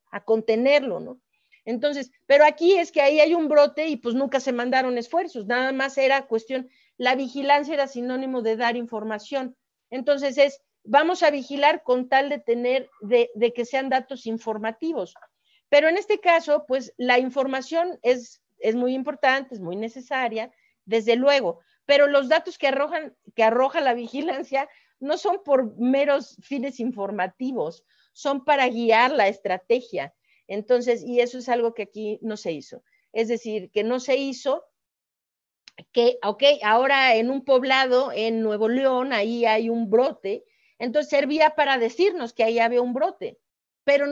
¿no? Entonces, pero aquí es que ahí hay un brote y pues nunca se mandaron esfuerzos, nada más era cuestión, la vigilancia era sinónimo de dar información. Entonces vamos a vigilar con tal de que sean datos informativos. Pero en este caso, pues la información es muy importante, es muy necesaria, desde luego, pero los datos que arroja la vigilancia no son por meros fines informativos, son para guiar la estrategia. Entonces, y eso es algo que aquí no se hizo. Es decir, que no se hizo que, ok, ahora en un poblado en Nuevo León, ahí hay un brote, entonces servía para decirnos que ahí había un brote, pero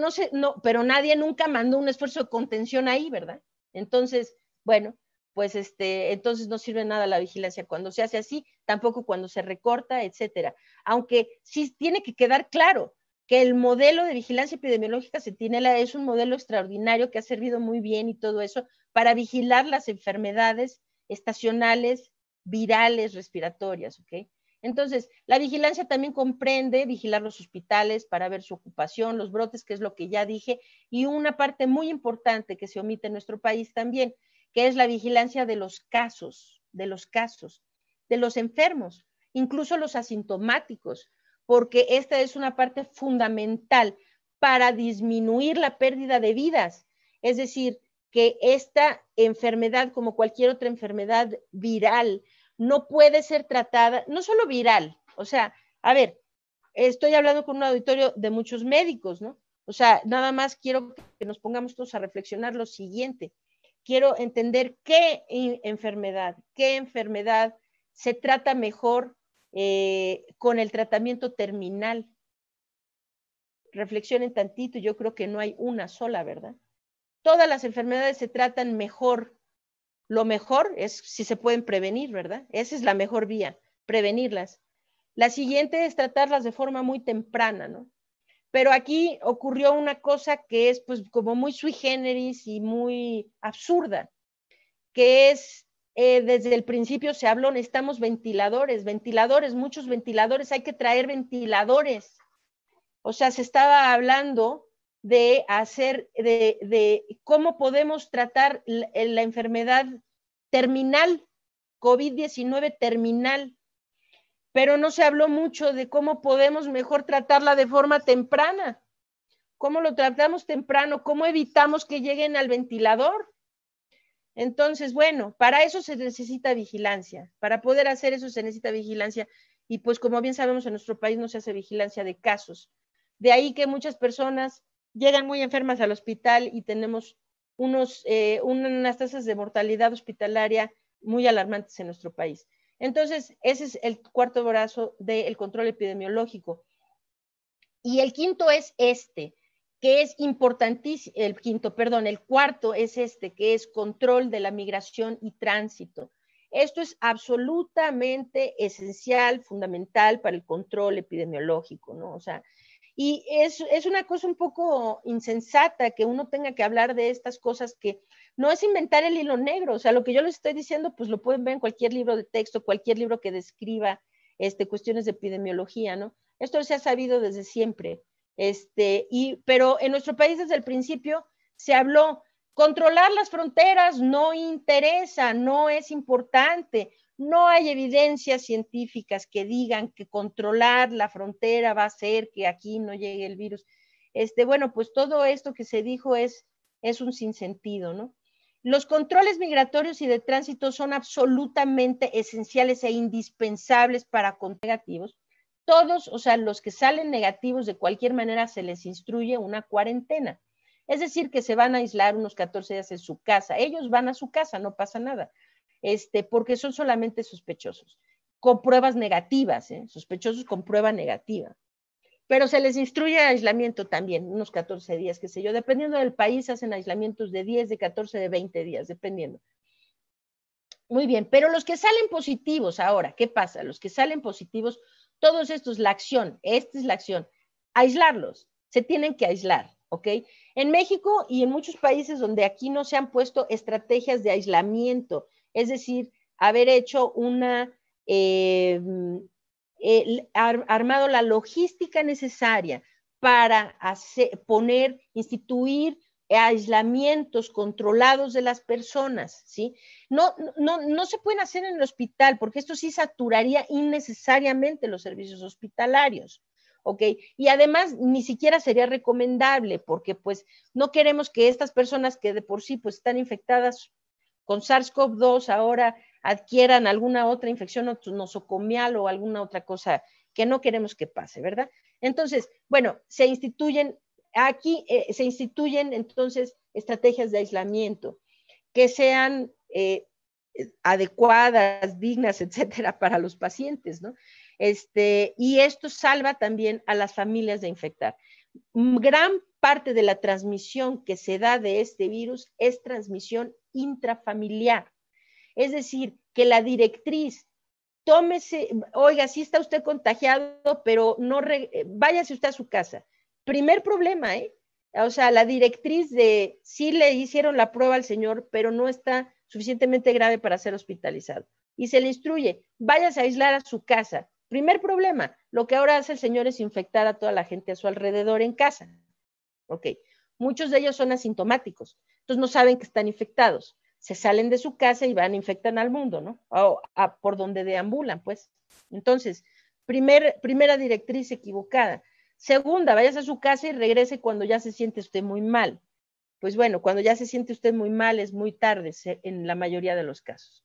pero nadie nunca mandó un esfuerzo de contención ahí, ¿verdad? Entonces, bueno, pues entonces no sirve nada la vigilancia cuando se hace así, tampoco cuando se recorta, etcétera. Aunque sí tiene que quedar claro que el modelo de vigilancia epidemiológica centinela es un modelo extraordinario que ha servido muy bien y todo eso para vigilar las enfermedades estacionales, virales, respiratorias, ¿ok? Entonces, la vigilancia también comprende vigilar los hospitales para ver su ocupación, los brotes, que es lo que ya dije, y una parte muy importante que se omite en nuestro país también, que es la vigilancia de los casos, de los enfermos, incluso los asintomáticos, porque esta es una parte fundamental para disminuir la pérdida de vidas. Es decir, que esta enfermedad, como cualquier otra enfermedad viral, no puede ser tratada, no solo viral, o sea, a ver, estoy hablando con un auditorio de muchos médicos, ¿no? O sea, nada más quiero que nos pongamos todos a reflexionar lo siguiente. Quiero entender qué enfermedad se trata mejor con el tratamiento terminal. Reflexionen tantito, yo creo que no hay una sola, ¿verdad? Todas las enfermedades se tratan mejor. Lo mejor es si se pueden prevenir, ¿verdad? Esa es la mejor vía, prevenirlas. La siguiente es tratarlas de forma muy temprana, ¿no? Pero aquí ocurrió una cosa que es pues como muy sui generis y muy absurda, que es, desde el principio se habló, necesitamos ventiladores, muchos ventiladores, hay que traer ventiladores. O sea, se estaba hablando de hacer, de cómo podemos tratar la enfermedad terminal, COVID-19 terminal, pero no se habló mucho de cómo podemos mejor tratarla de forma temprana. ¿Cómo lo tratamos temprano? ¿Cómo evitamos que lleguen al ventilador? Entonces, bueno, para eso se necesita vigilancia. Para poder hacer eso se necesita vigilancia. Y pues como bien sabemos, en nuestro país no se hace vigilancia de casos. De ahí que muchas personas llegan muy enfermas al hospital y tenemos unas tasas de mortalidad hospitalaria muy alarmantes en nuestro país. Entonces, ese es el cuarto brazo del control epidemiológico. Y el quinto es que es importantísimo, el cuarto es que es control de la migración y tránsito. Esto es absolutamente esencial, fundamental para el control epidemiológico, ¿no? O sea, y es una cosa un poco insensata que uno tenga que hablar de estas cosas, que no es inventar el hilo negro. O sea, lo que yo les estoy diciendo, pues lo pueden ver en cualquier libro de texto, cualquier libro que describa cuestiones de epidemiología, ¿no? Esto se ha sabido desde siempre. Pero en nuestro país desde el principio se habló, controlar las fronteras no interesa, no es importante. No hay evidencias científicas que digan que controlar la frontera va a hacer que aquí no llegue el virus. Bueno, pues todo esto que se dijo es un sinsentido, ¿no? Los controles migratorios y de tránsito son absolutamente esenciales e indispensables para controlar negativos. Todos, o sea, los que salen negativos de cualquier manera se les instruye una cuarentena. Es decir, que se van a aislar unos 14 días en su casa. Ellos van a su casa, no pasa nada. Porque son solamente sospechosos, con pruebas negativas, sospechosos con prueba negativa. Pero se les instruye aislamiento también, unos 14 días, qué sé yo, dependiendo del país, hacen aislamientos de 10, de 14, de 20 días, dependiendo. Muy bien, pero los que salen positivos ahora, ¿qué pasa? Los que salen positivos, todos estos, la acción, esta es la acción, aislarlos, se tienen que aislar, ¿ok? En México y en muchos países donde aquí no se han puesto estrategias de aislamiento, es decir, haber hecho armado la logística necesaria para instituir aislamientos controlados de las personas, ¿sí? No se pueden hacer en el hospital, porque esto sí saturaría innecesariamente los servicios hospitalarios, ¿ok? Y además ni siquiera sería recomendable, porque pues no queremos que estas personas que de por sí pues están infectadas con SARS-CoV-2 ahora adquieran alguna otra infección nosocomial o alguna otra cosa que no queremos que pase, ¿verdad? Entonces, bueno, se instituyen entonces estrategias de aislamiento que sean adecuadas, dignas, etcétera, para los pacientes, ¿no? Y esto salva también a las familias de infectar. Gran parte de la transmisión que se da de este virus es transmisión intrafamiliar. Es decir, que la directriz, oiga, sí está usted contagiado, pero no, váyase usted a su casa. Primer problema, O sea, la directriz de sí le hicieron la prueba al señor, pero no está suficientemente grave para ser hospitalizado. Y se le instruye, váyase a aislar a su casa. Primer problema, lo que ahora hace el señor es infectar a toda la gente a su alrededor en casa. Ok, muchos de ellos son asintomáticos, entonces no saben que están infectados. Se salen de su casa y van, infectan al mundo, ¿no? Por donde deambulan, pues. Entonces, primera directriz equivocada. Segunda, vayas a su casa y regrese cuando ya se siente usted muy mal. Pues bueno, cuando ya se siente usted muy mal es muy tarde en la mayoría de los casos.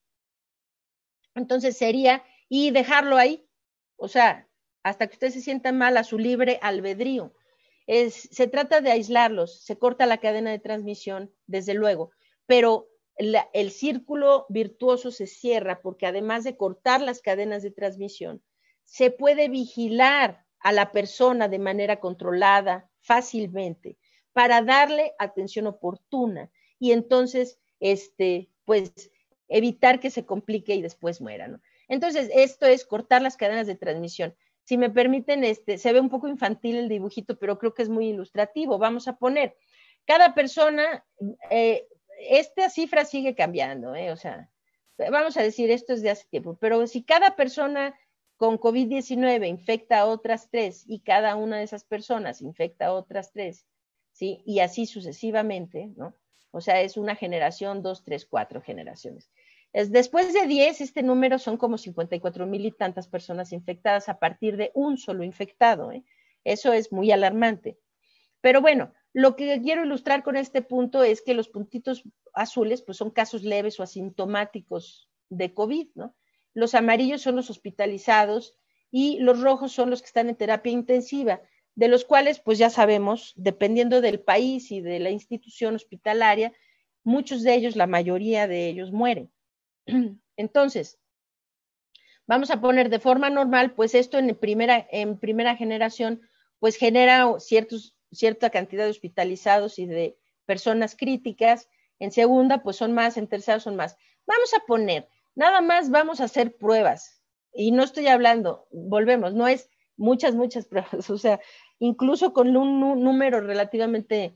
Entonces sería, y dejarlo ahí, o sea, hasta que usted se sienta mal a su libre albedrío. Se trata de aislarlos, se corta la cadena de transmisión, desde luego, pero el círculo virtuoso se cierra porque además de cortar las cadenas de transmisión, se puede vigilar a la persona de manera controlada fácilmente para darle atención oportuna y entonces, pues, evitar que se complique y después muera, ¿no? Entonces, esto es cortar las cadenas de transmisión. Si me permiten, se ve un poco infantil el dibujito, pero creo que es muy ilustrativo. Vamos a poner, cada persona, esta cifra sigue cambiando, o sea, vamos a decir, esto es de hace tiempo, pero si cada persona con COVID-19 infecta a otras 3 y cada una de esas personas infecta a otras 3, ¿sí? Y así sucesivamente, ¿no? O sea, es una generación, 2, 3, 4 generaciones. Después de 10, este número son como 54,000 y tantas personas infectadas a partir de un solo infectado. Eso es muy alarmante. Pero bueno, lo que quiero ilustrar con este punto es que los puntitos azules pues son casos leves o asintomáticos de COVID, ¿no? Los amarillos son los hospitalizados y los rojos son los que están en terapia intensiva, de los cuales pues ya sabemos, dependiendo del país y de la institución hospitalaria, muchos de ellos, la mayoría de ellos mueren. Entonces, vamos a poner de forma normal, pues esto en primera generación, pues genera cierta cantidad de hospitalizados y de personas críticas. En segunda, pues son más, en tercera son más. Vamos a poner, nada más vamos a hacer pruebas. Y no estoy hablando, volvemos, no es muchas pruebas, o sea, incluso con un número relativamente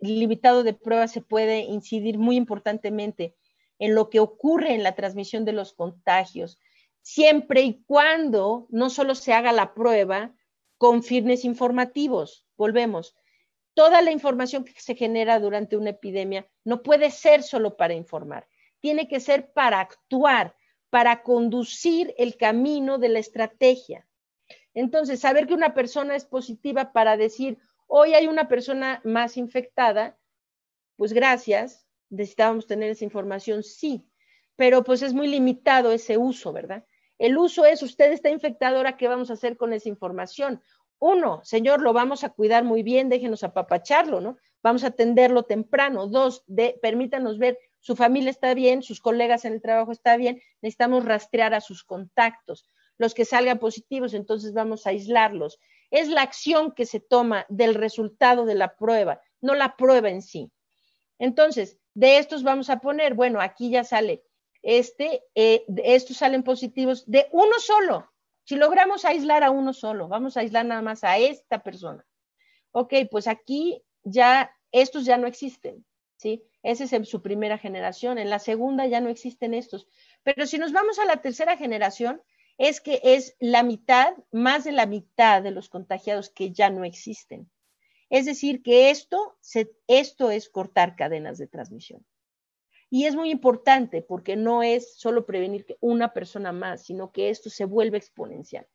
limitado de pruebas se puede incidir muy importantemente en lo que ocurre en la transmisión de los contagios, siempre y cuando no solo se haga la prueba con fines informativos. Volvemos, toda la información que se genera durante una epidemia no puede ser solo para informar, tiene que ser para actuar, para conducir el camino de la estrategia. Entonces, saber que una persona es positiva para decir, hoy hay una persona más infectada, pues gracias, necesitábamos tener esa información, sí, pero pues es muy limitado ese uso, ¿verdad? El uso es, usted está infectado, ahora ¿qué vamos a hacer con esa información? Uno, señor, lo vamos a cuidar muy bien, déjenos apapacharlo, ¿no? Vamos a atenderlo temprano. Dos, permítanos ver, su familia está bien, sus colegas en el trabajo está bien, necesitamos rastrear a sus contactos. Los que salgan positivos, entonces vamos a aislarlos. Es la acción que se toma del resultado de la prueba, no la prueba en sí. Entonces, de estos vamos a poner, bueno, aquí ya sale, estos salen positivos de uno solo. Si logramos aislar a uno solo, vamos a aislar nada más a esta persona. Ok, pues aquí ya, estos ya no existen, ¿sí? Esa es su primera generación. En la segunda ya no existen estos. Pero si nos vamos a la tercera generación, es que es la mitad, más de la mitad de los contagiados que ya no existen. Es decir, que esto es cortar cadenas de transmisión. Y es muy importante porque no es solo prevenir que una persona más, sino que esto se vuelve exponencial,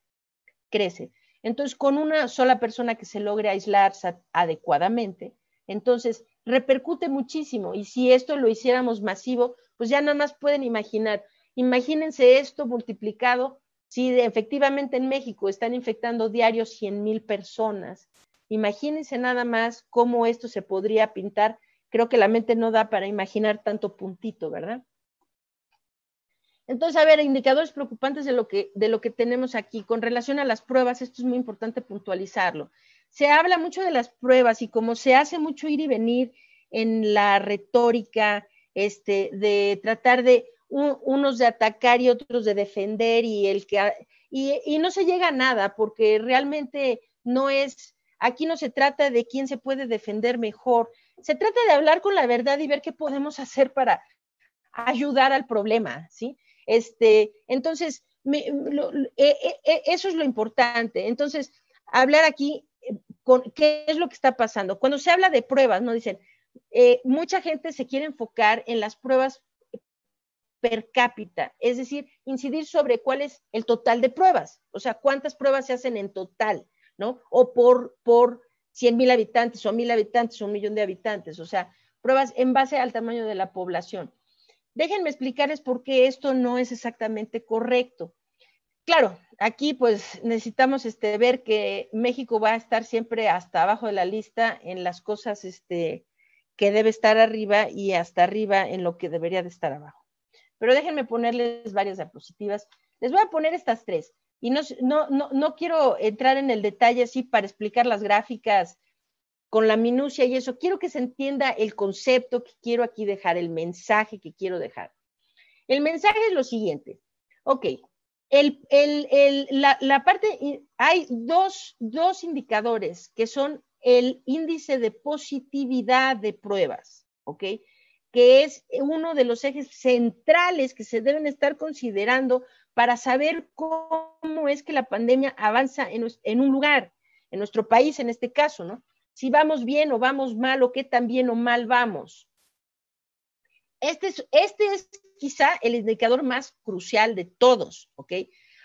crece. Entonces, con una sola persona que se logre aislarse adecuadamente, entonces repercute muchísimo. Y si esto lo hiciéramos masivo, pues ya nada más pueden imaginar. Imagínense esto multiplicado. Si efectivamente en México están infectando diario 100,000 personas, imagínense nada más cómo esto se podría pintar. Creo que la mente no da para imaginar tanto puntito, ¿verdad? Entonces, a ver, indicadores preocupantes de lo que tenemos aquí. Con relación a las pruebas, esto es muy importante puntualizarlo. Se habla mucho de las pruebas y como se hace mucho ir y venir en la retórica, de tratar de unos de atacar y otros de defender y no se llega a nada porque realmente no es, aquí no se trata de quién se puede defender mejor, se trata de hablar con la verdad y ver qué podemos hacer para ayudar al problema, ¿sí? Entonces, eso es lo importante. Entonces, hablar aquí con qué es lo que está pasando. Cuando se habla de pruebas, ¿no? Dicen, mucha gente se quiere enfocar en las pruebas per cápita, es decir, incidir sobre cuál es el total de pruebas, o sea, cuántas pruebas se hacen en total, ¿no? O por 100,000 habitantes, o 1,000 habitantes, o 1,000,000 de habitantes, o sea, pruebas en base al tamaño de la población. Déjenme explicarles por qué esto no es exactamente correcto. Claro, aquí pues necesitamos ver que México va a estar siempre hasta abajo de la lista en las cosas que debe estar arriba y hasta arriba en lo que debería de estar abajo. Pero déjenme ponerles varias diapositivas. Les voy a poner estas tres. Y no quiero entrar en el detalle así para explicar las gráficas con la minucia y eso. Quiero que se entienda el concepto que quiero aquí dejar, el mensaje que quiero dejar. El mensaje es lo siguiente. Ok, la parte, hay dos indicadores que son el índice de positividad de pruebas, ¿ok? Que es uno de los ejes centrales que se deben estar considerando para saber cómo es que la pandemia avanza en un lugar, en nuestro país en este caso, ¿no? Si vamos bien o vamos mal o qué tan bien o mal vamos. Este es quizá el indicador más crucial de todos, ¿ok?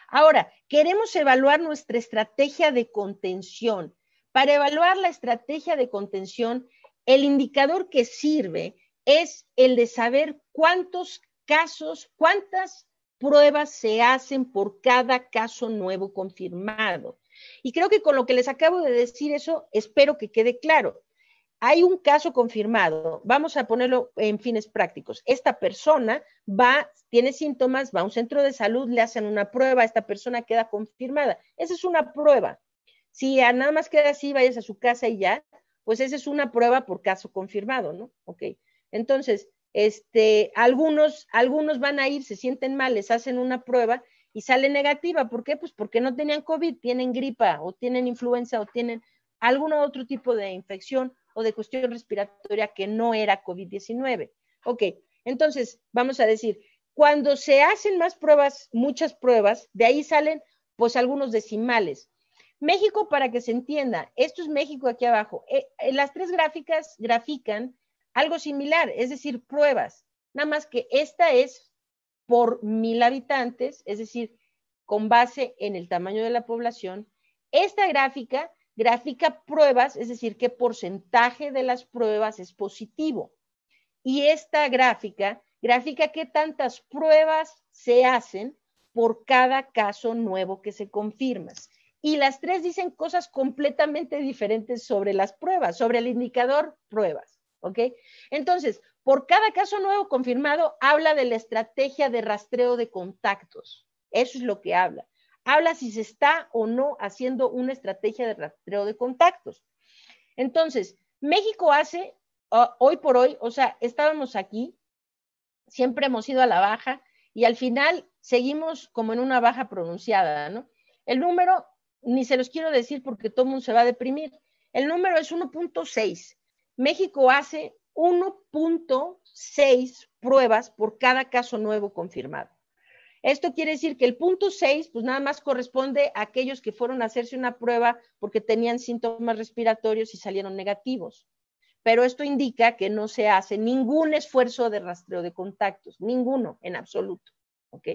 Ahora, queremos evaluar nuestra estrategia de contención. Para evaluar la estrategia de contención, el indicador que sirve es el de saber cuántos casos, cuántas pruebas se hacen por cada caso nuevo confirmado. Y creo que con lo que les acabo de decir eso, espero que quede claro. Hay un caso confirmado, vamos a ponerlo en fines prácticos. Esta persona tiene síntomas, va a un centro de salud, le hacen una prueba, esta persona queda confirmada. Esa es una prueba. Si nada más queda así, vayas a su casa y ya, pues esa es una prueba por caso confirmado, ¿no? Ok. Entonces, algunos van a ir, se sienten mal, les hacen una prueba y sale negativa. ¿Por qué? Pues porque no tenían COVID, tienen gripa o tienen influenza o tienen algún otro tipo de infección o de cuestión respiratoria que no era COVID-19. Ok, entonces vamos a decir, cuando se hacen más pruebas, muchas pruebas, de ahí salen pues algunos decimales. México, para que se entienda, esto es México aquí abajo. Las tres gráficas grafican algo similar, es decir, pruebas, nada más que esta es por 1,000 habitantes, es decir, con base en el tamaño de la población. Esta gráfica grafica pruebas, es decir, qué porcentaje de las pruebas es positivo. Y esta gráfica grafica qué tantas pruebas se hacen por cada caso nuevo que se confirma. Y las tres dicen cosas completamente diferentes sobre las pruebas, sobre el indicador pruebas, ¿ok? Entonces, por cada caso nuevo confirmado, habla de la estrategia de rastreo de contactos. Eso es lo que habla. Habla si se está o no haciendo una estrategia de rastreo de contactos. Entonces, México hace, hoy por hoy, o sea, estábamos aquí, siempre hemos ido a la baja y al final seguimos como en una baja pronunciada, ¿no? El número, ni se los quiero decir porque todo el mundo se va a deprimir, el número es 1.6. México hace 1.6 pruebas por cada caso nuevo confirmado. Esto quiere decir que el punto 6, pues nada más corresponde a aquellos que fueron a hacerse una prueba porque tenían síntomas respiratorios y salieron negativos. Pero esto indica que no se hace ningún esfuerzo de rastreo de contactos, ninguno en absoluto, ¿ok?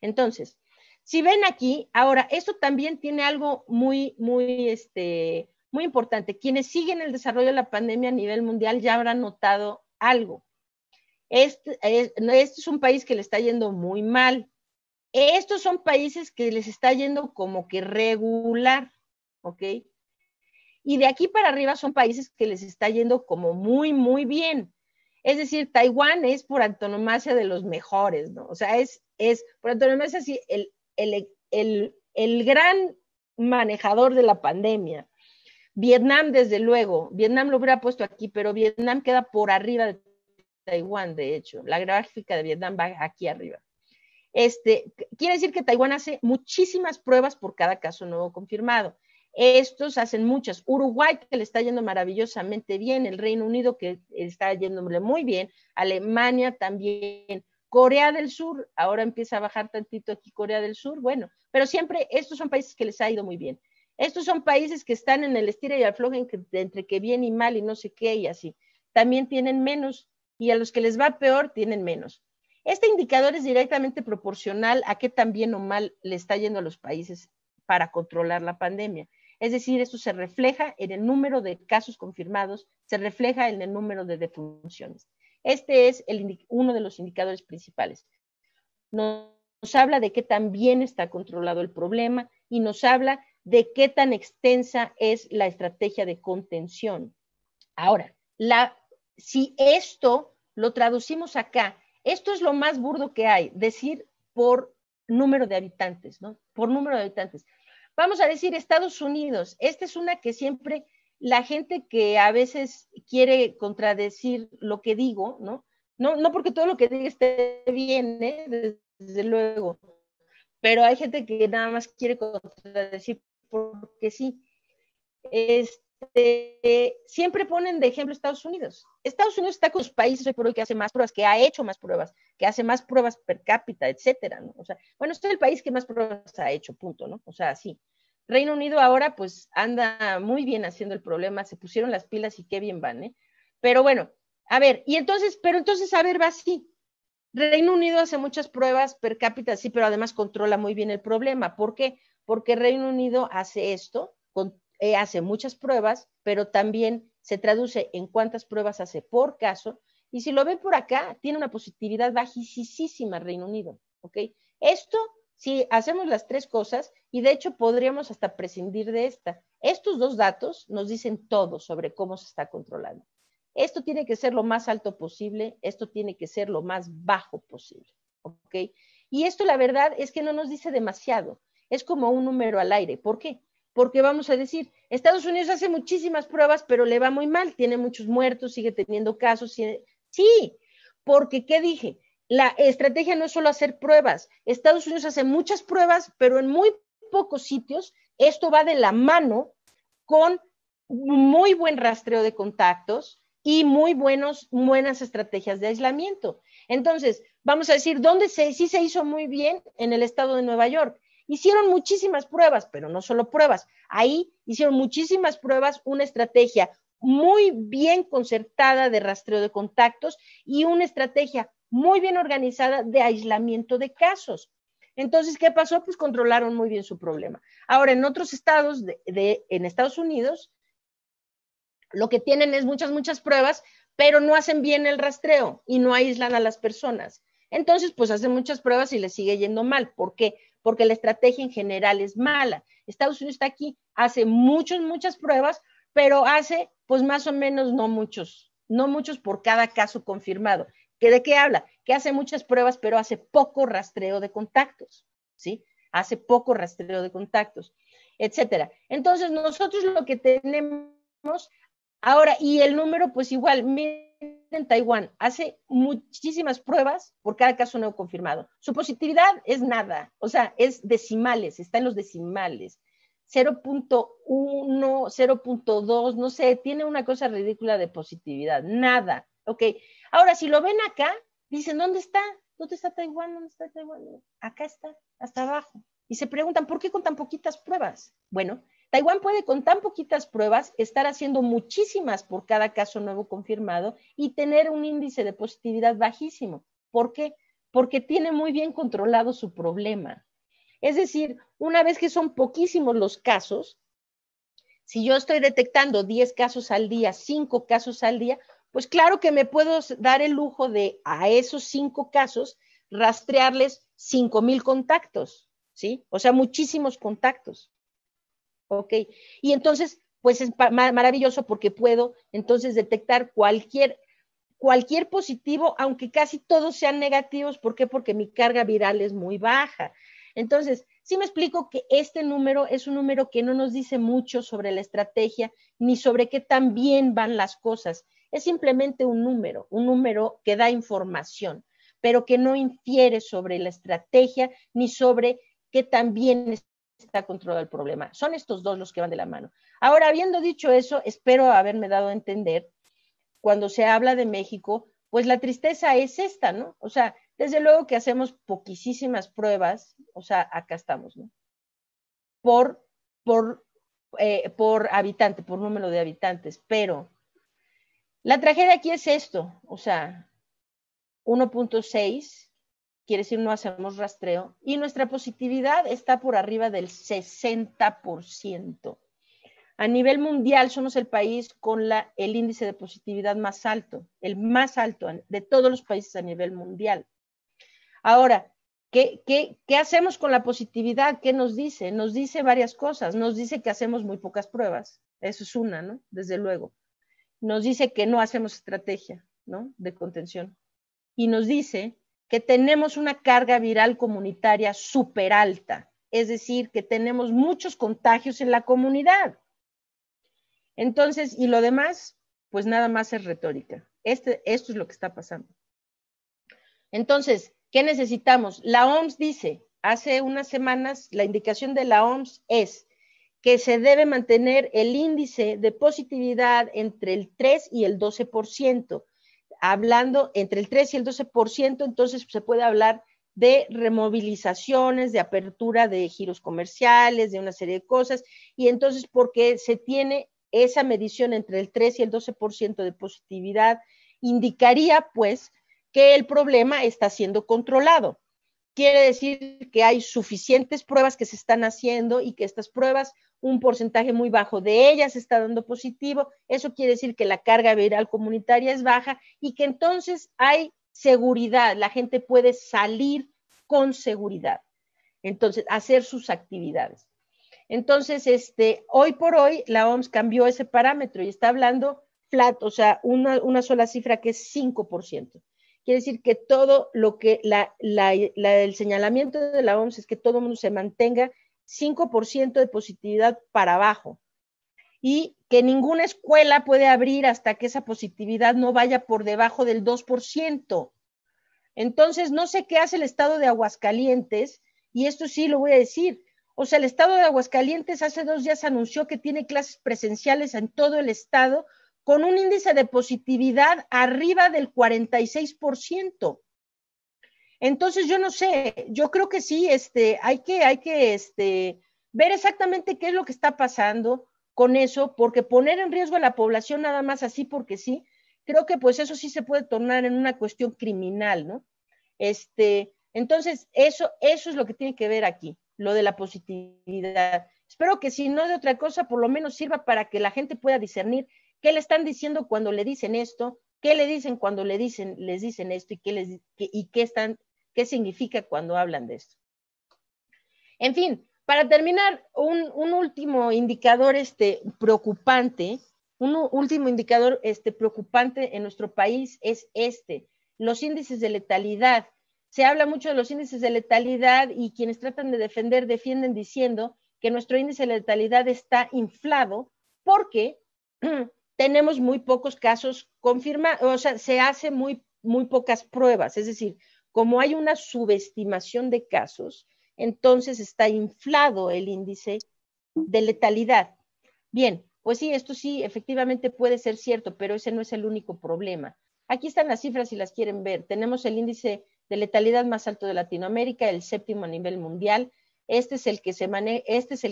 Entonces, si ven aquí, ahora, esto también tiene algo muy importante. Quienes siguen el desarrollo de la pandemia a nivel mundial ya habrán notado algo. Este es un país que le está yendo muy mal. Estos son países que les está yendo como que regular, ¿ok? Y de aquí para arriba son países que les está yendo como muy, muy bien. Es decir, Taiwán es por antonomasia de los mejores, ¿no? O sea, es por antonomasia así el gran manejador de la pandemia. Vietnam, desde luego, Vietnam lo hubiera puesto aquí, pero Vietnam queda por arriba de Taiwán, de hecho. La gráfica de Vietnam va aquí arriba. Quiere decir que Taiwán hace muchísimas pruebas por cada caso nuevo confirmado. Estos hacen muchas. Uruguay, que le está yendo maravillosamente bien, el Reino Unido, que está yéndole muy bien, Alemania también, Corea del Sur, ahora empieza a bajar tantito aquí Corea del Sur, bueno, pero siempre estos son países que les ha ido muy bien. Estos son países que están en el estira y afloje entre que bien y mal y no sé qué y así. También tienen menos y a los que les va peor tienen menos. Este indicador es directamente proporcional a qué tan bien o mal le está yendo a los países para controlar la pandemia. Es decir, esto se refleja en el número de casos confirmados, se refleja en el número de defunciones. Este es uno de los indicadores principales. Nos habla de qué tan bien está controlado el problema y nos habla de qué tan extensa es la estrategia de contención. Ahora, si esto lo traducimos acá, esto es lo más burdo que hay, decir por número de habitantes, ¿no? Por número de habitantes. Vamos a decir Estados Unidos. Esta es una que siempre la gente que a veces quiere contradecir lo que digo, ¿no? No porque todo lo que diga esté bien, desde luego, pero hay gente que nada más quiere contradecir porque sí. Siempre ponen de ejemplo Estados Unidos. Estados Unidos está con los países hoy por hoy que hace más pruebas, que ha hecho más pruebas, que hace más pruebas per cápita, etcétera, ¿no? O sea, bueno, este es el país que más pruebas ha hecho, punto, ¿no? O sea, sí. Reino Unido ahora pues anda muy bien haciendo el problema, se pusieron las pilas y qué bien van, ¿eh? Pero bueno, a ver, pero entonces, a ver, va así. Reino Unido hace muchas pruebas per cápita, sí, pero además controla muy bien el problema. ¿Por qué? Porque Reino Unido hace esto, hace muchas pruebas, pero también se traduce en cuántas pruebas hace por caso, y si lo ven por acá, tiene una positividad bajísima Reino Unido, ¿ok? Esto, si hacemos las tres cosas, y de hecho podríamos hasta prescindir de esta, estos dos datos nos dicen todo sobre cómo se está controlando. Esto tiene que ser lo más alto posible, esto tiene que ser lo más bajo posible, ¿ok? Y esto la verdad es que no nos dice demasiado, es como un número al aire. ¿Por qué? Porque vamos a decir, Estados Unidos hace muchísimas pruebas, pero le va muy mal, tiene muchos muertos, sigue teniendo casos. Sí, porque ¿qué dije? La estrategia no es solo hacer pruebas. Estados Unidos hace muchas pruebas, pero en muy pocos sitios. Esto va de la mano con muy buen rastreo de contactos y muy buenas estrategias de aislamiento. Entonces, vamos a decir, ¿dónde sí se hizo muy bien? En el estado de Nueva York. Hicieron muchísimas pruebas, pero no solo pruebas. Ahí hicieron muchísimas pruebas, una estrategia muy bien concertada de rastreo de contactos y una estrategia muy bien organizada de aislamiento de casos. Entonces, ¿qué pasó? Pues controlaron muy bien su problema. Ahora, en otros estados en Estados Unidos, lo que tienen es muchas pruebas, pero no hacen bien el rastreo y no aíslan a las personas. Entonces, pues hacen muchas pruebas y les sigue yendo mal. ¿Por qué? Porque la estrategia en general es mala. Estados Unidos está aquí, hace muchas pruebas, pero hace, pues más o menos no muchos por cada caso confirmado. ¿De qué habla? Que hace muchas pruebas, pero hace poco rastreo de contactos, ¿sí? Hace poco rastreo de contactos, etcétera. Entonces, nosotros lo que tenemos ahora, y el número, pues igual, en Taiwán hace muchísimas pruebas por cada caso nuevo confirmado. Su positividad es nada, o sea, es decimales, está en los decimales. 0.1, 0.2, no sé, tiene una cosa ridícula de positividad, nada, ¿ok? Ahora, si lo ven acá, dicen, ¿dónde está? ¿Dónde está Taiwán? ¿Dónde está Taiwán? Acá está, hasta abajo. Y se preguntan, ¿por qué con tan poquitas pruebas? Bueno, Taiwán puede con tan poquitas pruebas estar haciendo muchísimas por cada caso nuevo confirmado y tener un índice de positividad bajísimo. ¿Por qué? Porque tiene muy bien controlado su problema. Es decir, una vez que son poquísimos los casos, si yo estoy detectando 10 casos al día, 5 casos al día, pues claro que me puedo dar el lujo de a esos 5 casos rastrearles 5,000 contactos, ¿sí? O sea, muchísimos contactos. ¿Ok? Y entonces, pues es maravilloso porque puedo entonces detectar cualquier positivo, aunque casi todos sean negativos. ¿Por qué? Porque mi carga viral es muy baja. Entonces, sí me explico que este número es un número que no nos dice mucho sobre la estrategia ni sobre qué tan bien van las cosas. Es simplemente un número que da información, pero que no infiere sobre la estrategia ni sobre qué tan bien está controlado el problema. Son estos dos los que van de la mano. Ahora, habiendo dicho eso, espero haberme dado a entender, cuando se habla de México, pues la tristeza es esta, ¿no? O sea, Desde luego que hacemos poquísimas pruebas, o sea, acá estamos, ¿no? Por habitante, por número de habitantes, pero la tragedia aquí es esto, o sea, 1.6, quiere decir no hacemos rastreo, y nuestra positividad está por arriba del 60%. A nivel mundial somos el país con el índice de positividad más alto, el más alto de todos los países a nivel mundial. Ahora, ¿qué hacemos con la positividad? ¿Qué nos dice? Nos dice varias cosas. Nos dice que hacemos muy pocas pruebas. Eso es una, ¿no? Desde luego. Nos dice que no hacemos estrategia, ¿no? De contención. Y nos dice que tenemos una carga viral comunitaria súper alta. Es decir, que tenemos muchos contagios en la comunidad. Entonces, y lo demás, pues nada más es retórica. Esto es lo que está pasando. Entonces, ¿qué necesitamos? La OMS dice, hace unas semanas, la indicación de la OMS es que se debe mantener el índice de positividad entre el 3 y el 12%. Hablando entre el 3 y el 12%, entonces se puede hablar de removilizaciones, de apertura de giros comerciales, de una serie de cosas, y entonces porque se tiene esa medición entre el 3 y el 12% de positividad, indicaría pues que el problema está siendo controlado. Quiere decir que hay suficientes pruebas que se están haciendo y que estas pruebas, un porcentaje muy bajo de ellas está dando positivo. Eso quiere decir que la carga viral comunitaria es baja y que entonces hay seguridad, la gente puede salir con seguridad, entonces hacer sus actividades. Entonces, hoy por hoy la OMS cambió ese parámetro y está hablando flat, o sea, una sola cifra que es 5%. Quiere decir que todo lo que el señalamiento de la OMS es que todo el mundo se mantenga 5% de positividad para abajo y que ninguna escuela puede abrir hasta que esa positividad no vaya por debajo del 2%. Entonces, no sé qué hace el estado de Aguascalientes, y esto sí lo voy a decir. O sea, el estado de Aguascalientes hace 2 días anunció que tiene clases presenciales en todo el estado con un índice de positividad arriba del 46%. Entonces, yo no sé, yo creo que sí, hay que ver exactamente qué es lo que está pasando con eso, porque poner en riesgo a la población nada más así porque sí, creo que pues eso sí se puede tornar en una cuestión criminal, ¿no? Entonces, eso es lo que tiene que ver aquí, lo de la positividad. Espero que si no de otra cosa, por lo menos sirva para que la gente pueda discernir qué le están diciendo cuando le dicen esto, qué le dicen cuando les dicen esto y qué significa cuando hablan de esto. En fin, para terminar, un último indicador preocupante, preocupante en nuestro país es los índices de letalidad. Se habla mucho de los índices de letalidad y quienes tratan de defienden diciendo que nuestro índice de letalidad está inflado porque tenemos muy pocos casos confirmados, o sea, se hace muy pocas pruebas, es decir, como hay una subestimación de casos, entonces está inflado el índice de letalidad. Bien, pues sí, esto sí, efectivamente puede ser cierto, pero ese no es el único problema. Aquí están las cifras si las quieren ver. Tenemos el índice de letalidad más alto de Latinoamérica, el 7º a nivel mundial. Este es el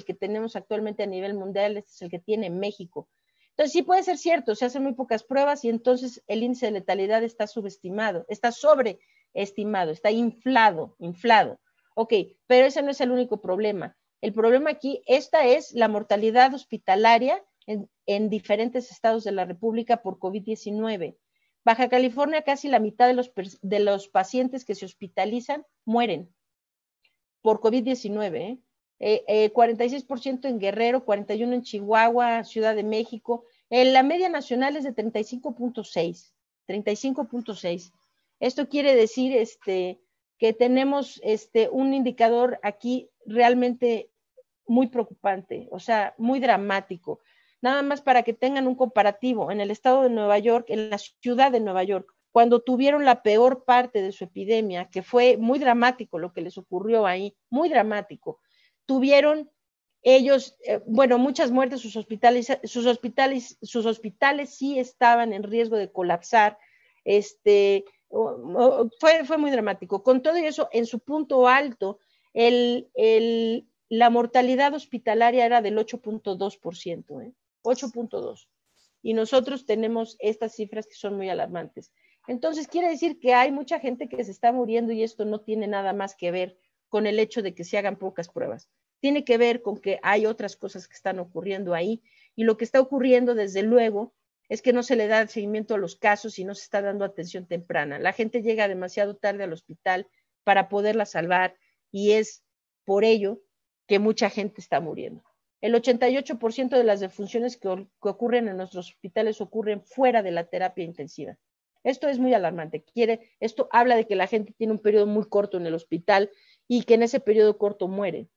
que tenemos actualmente a nivel mundial, este es el que tiene México. Entonces sí puede ser cierto, se hacen muy pocas pruebas y entonces el índice de letalidad está subestimado, está sobreestimado, está inflado. Ok, pero ese no es el único problema. El problema aquí, esta es la mortalidad hospitalaria en diferentes estados de la República por COVID-19. Baja California, casi la mitad de los pacientes que se hospitalizan mueren por COVID-19. 46% en Guerrero, 41% en Chihuahua, Ciudad de México. La media nacional es de 35.6. Esto quiere decir que tenemos un indicador aquí realmente muy preocupante, o sea, muy dramático. Nada más para que tengan un comparativo, en el estado de Nueva York, en la ciudad de Nueva York, cuando tuvieron la peor parte de su epidemia, que fue muy dramático lo que les ocurrió ahí, muy dramático, tuvieron ellos, muchas muertes, sus hospitales sí estaban en riesgo de colapsar, Fue muy dramático. Con todo eso, en su punto alto, la mortalidad hospitalaria era del 8.2%, 8.2%. Y nosotros tenemos estas cifras que son muy alarmantes. Entonces, quiere decir que hay mucha gente que se está muriendo y esto no tiene nada más que ver con el hecho de que se hagan pocas pruebas. Tiene que ver con que hay otras cosas que están ocurriendo ahí y lo que está ocurriendo, desde luego, es que no se le da seguimiento a los casos y no se está dando atención temprana. La gente llega demasiado tarde al hospital para poderla salvar y es por ello que mucha gente está muriendo. El 88% de las defunciones que ocurren en nuestros hospitales ocurren fuera de la terapia intensiva. Esto es muy alarmante. Esto habla de que la gente tiene un periodo muy corto en el hospital y que en ese periodo corto muere.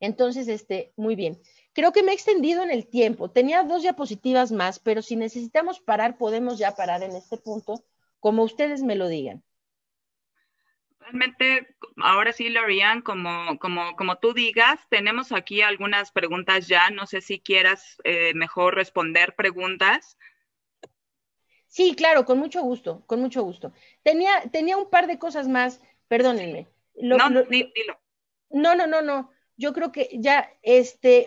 Entonces, muy bien. Creo que me he extendido en el tiempo. Tenía 2 diapositivas más, pero si necesitamos parar, podemos ya parar en este punto, como ustedes me lo digan. Realmente, ahora sí, Lorian, como tú digas, tenemos aquí algunas preguntas ya. No sé si quieras mejor responder preguntas. Sí, claro, con mucho gusto, con mucho gusto. Tenía un par de cosas más, perdónenme. Dilo. No. Yo creo que ya,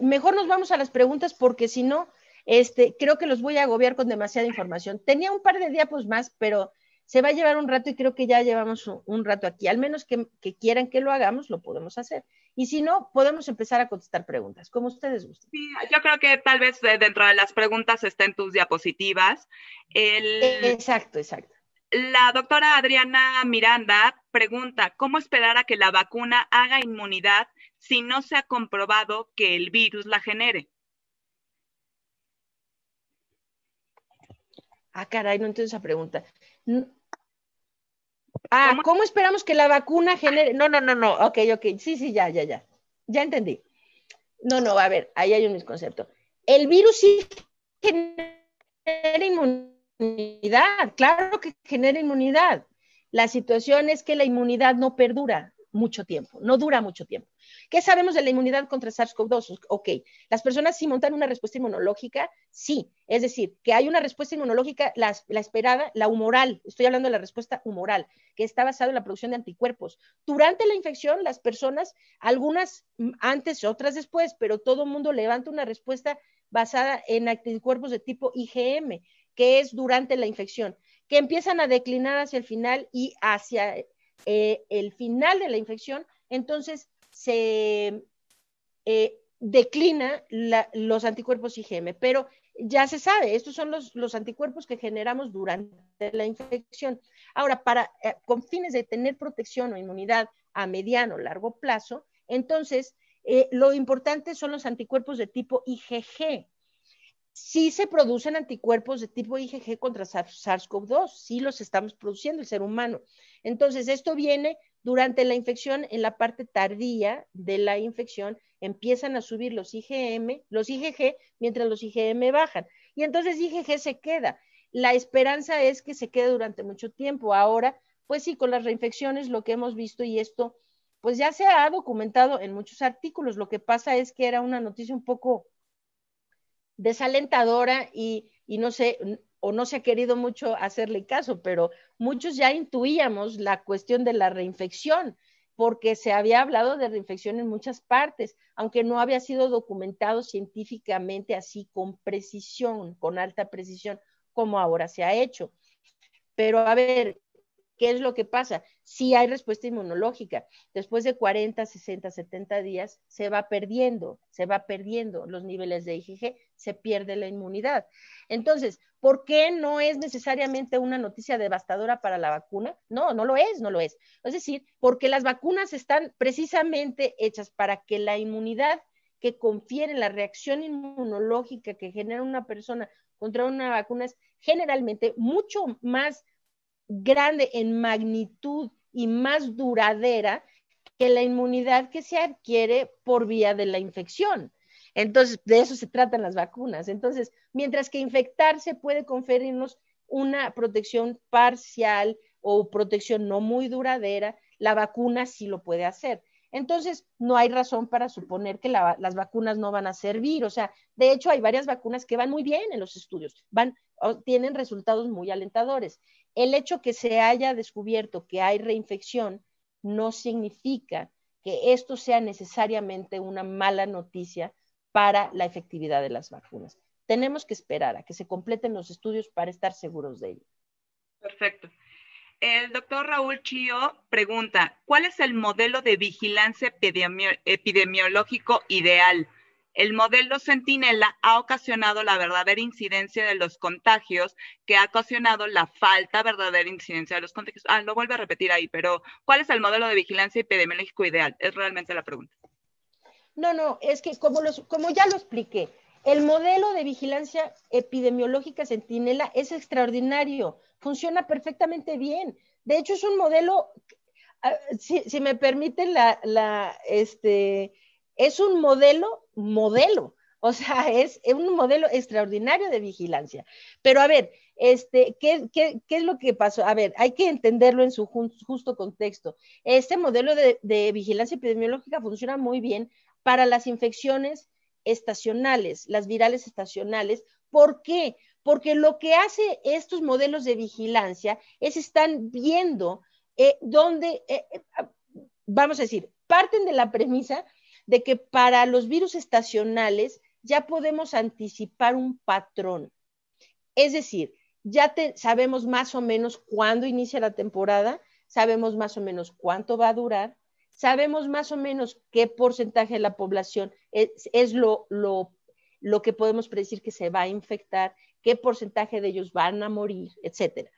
mejor nos vamos a las preguntas porque si no, creo que los voy a agobiar con demasiada información. Tenía un par de diapos más, pero se va a llevar un rato y creo que ya llevamos un rato aquí. Al menos que quieran que lo hagamos, lo podemos hacer. Y si no, podemos empezar a contestar preguntas, como ustedes gusten. Sí, yo creo que tal vez dentro de las preguntas estén tus diapositivas. Exacto. La doctora Adriana Miranda pregunta, ¿cómo esperar a que la vacuna haga inmunidad si no se ha comprobado que el virus la genere? Caray, no entiendo esa pregunta. ¿Cómo esperamos que la vacuna genere? No. Ok. Sí, ya. Ya entendí. No, a ver, ahí hay un misconcepto. El virus sí genera inmunidad, claro que genera inmunidad. La situación es que la inmunidad no perdura mucho tiempo, no dura mucho tiempo. ¿Qué sabemos de la inmunidad contra SARS-CoV-2? Ok, las personas sí montan una respuesta inmunológica, sí, es decir, que hay una respuesta inmunológica, la esperada, la humoral, estoy hablando de la respuesta humoral, que está basada en la producción de anticuerpos. Durante la infección, las personas, algunas antes, otras después, pero todo el mundo levanta una respuesta basada en anticuerpos de tipo IgM, que es durante la infección, que empiezan a declinar hacia el final y hacia el final de la infección, entonces se declina los anticuerpos IgM, pero ya se sabe, estos son los anticuerpos que generamos durante la infección. Ahora, con fines de tener protección o inmunidad a mediano o largo plazo, entonces lo importante son los anticuerpos de tipo IgG. Sí se producen anticuerpos de tipo IgG contra SARS-CoV-2, sí los estamos produciendo el ser humano. Entonces, esto viene durante la infección, en la parte tardía de la infección, empiezan a subir los IgG, mientras los IgM bajan. Y entonces IgG se queda. La esperanza es que se quede durante mucho tiempo. Ahora, pues sí, con las reinfecciones, lo que hemos visto, y esto, pues ya se ha documentado en muchos artículos. Lo que pasa es que era una noticia un poco desalentadora y no sé, o no se ha querido mucho hacerle caso, pero muchos ya intuíamos la cuestión de la reinfección, porque se había hablado de reinfección en muchas partes, aunque no había sido documentado científicamente así con precisión, con alta precisión, como ahora se ha hecho. Pero a ver, ¿qué es lo que pasa? Sí hay respuesta inmunológica. Después de 40, 60, 70 días se va perdiendo los niveles de IgG, se pierde la inmunidad. Entonces, ¿por qué no es necesariamente una noticia devastadora para la vacuna? No lo es. Es decir, porque las vacunas están precisamente hechas para que la inmunidad que confiere la reacción inmunológica que genera una persona contra una vacuna es generalmente mucho más grande en magnitud y más duradera que la inmunidad que se adquiere por vía de la infección. Entonces, de eso se tratan las vacunas. Entonces, mientras que infectarse puede conferirnos una protección parcial o protección no muy duradera, la vacuna sí lo puede hacer. Entonces, no hay razón para suponer que las vacunas no van a servir. O sea, de hecho, hay varias vacunas que van muy bien en los estudios, tienen resultados muy alentadores. El hecho que se haya descubierto que hay reinfección no significa que esto sea necesariamente una mala noticia para la efectividad de las vacunas. Tenemos que esperar a que se completen los estudios para estar seguros de ello. Perfecto. El doctor Raúl Chío pregunta, ¿cuál es el modelo de vigilancia epidemiológico ideal? El modelo Centinela ha ocasionado la verdadera incidencia de los contagios, que ha ocasionado la falta verdadera incidencia de los contagios. Lo vuelvo a repetir ahí, pero ¿cuál es el modelo de vigilancia epidemiológico ideal? Es realmente la pregunta. No, es que como ya lo expliqué, el modelo de vigilancia epidemiológica Centinela es extraordinario, funciona perfectamente bien. De hecho, es un modelo, si me permiten, es un modelo, o sea, es un modelo extraordinario de vigilancia. Pero a ver, ¿qué es lo que pasó? A ver, hay que entenderlo en su justo contexto. Este modelo de vigilancia epidemiológica funciona muy bien para las infecciones estacionales, las virales estacionales. ¿Por qué? Porque lo que hace estos modelos de vigilancia es están viendo vamos a decir, parten de la premisa de que para los virus estacionales ya podemos anticipar un patrón. Es decir, ya sabemos más o menos cuándo inicia la temporada, sabemos más o menos cuánto va a durar, sabemos más o menos qué porcentaje de la población es lo que podemos predecir que se va a infectar, qué porcentaje de ellos van a morir, etcétera.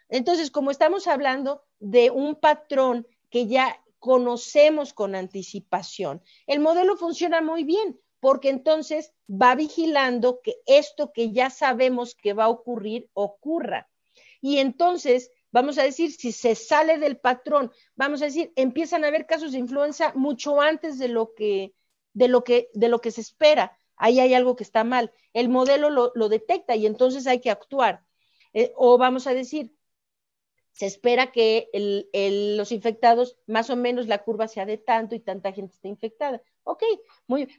Entonces, como estamos hablando de un patrón que ya conocemos con anticipación, el modelo funciona muy bien, porque entonces va vigilando que esto que ya sabemos que va a ocurrir, ocurra. Y entonces, vamos a decir, si se sale del patrón, vamos a decir, empiezan a haber casos de influenza mucho antes de lo que se espera. Ahí hay algo que está mal. El modelo lo detecta y entonces hay que actuar. O vamos a decir, se espera que los infectados, más o menos la curva sea de tanto y tanta gente está infectada. Ok,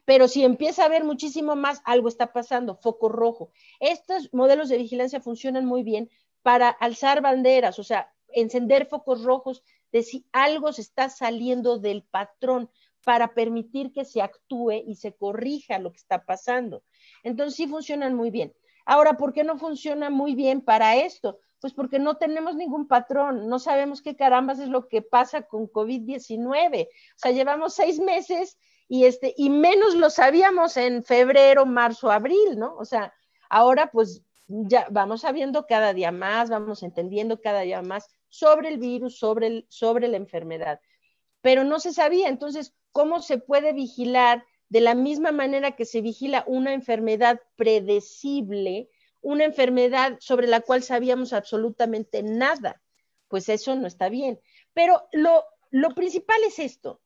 pero si empieza a haber muchísimo más, algo está pasando, foco rojo. Estos modelos de vigilancia funcionan muy bien para alzar banderas, o sea, encender focos rojos de si algo se está saliendo del patrón para permitir que se actúe y se corrija lo que está pasando. Entonces sí funcionan muy bien. Ahora, ¿por qué no funciona muy bien para esto? Pues porque no tenemos ningún patrón, no sabemos qué carambas es lo que pasa con COVID-19. O sea, llevamos 6 meses y menos lo sabíamos en febrero, marzo, abril, ¿no? O sea, ahora pues ya vamos sabiendo cada día más, vamos entendiendo cada día más sobre el virus, sobre la enfermedad. Pero no se sabía, entonces, ¿cómo se puede vigilar de la misma manera que se vigila una enfermedad predecible, una enfermedad sobre la cual sabíamos absolutamente nada? Pues eso no está bien. Pero lo principal es esto,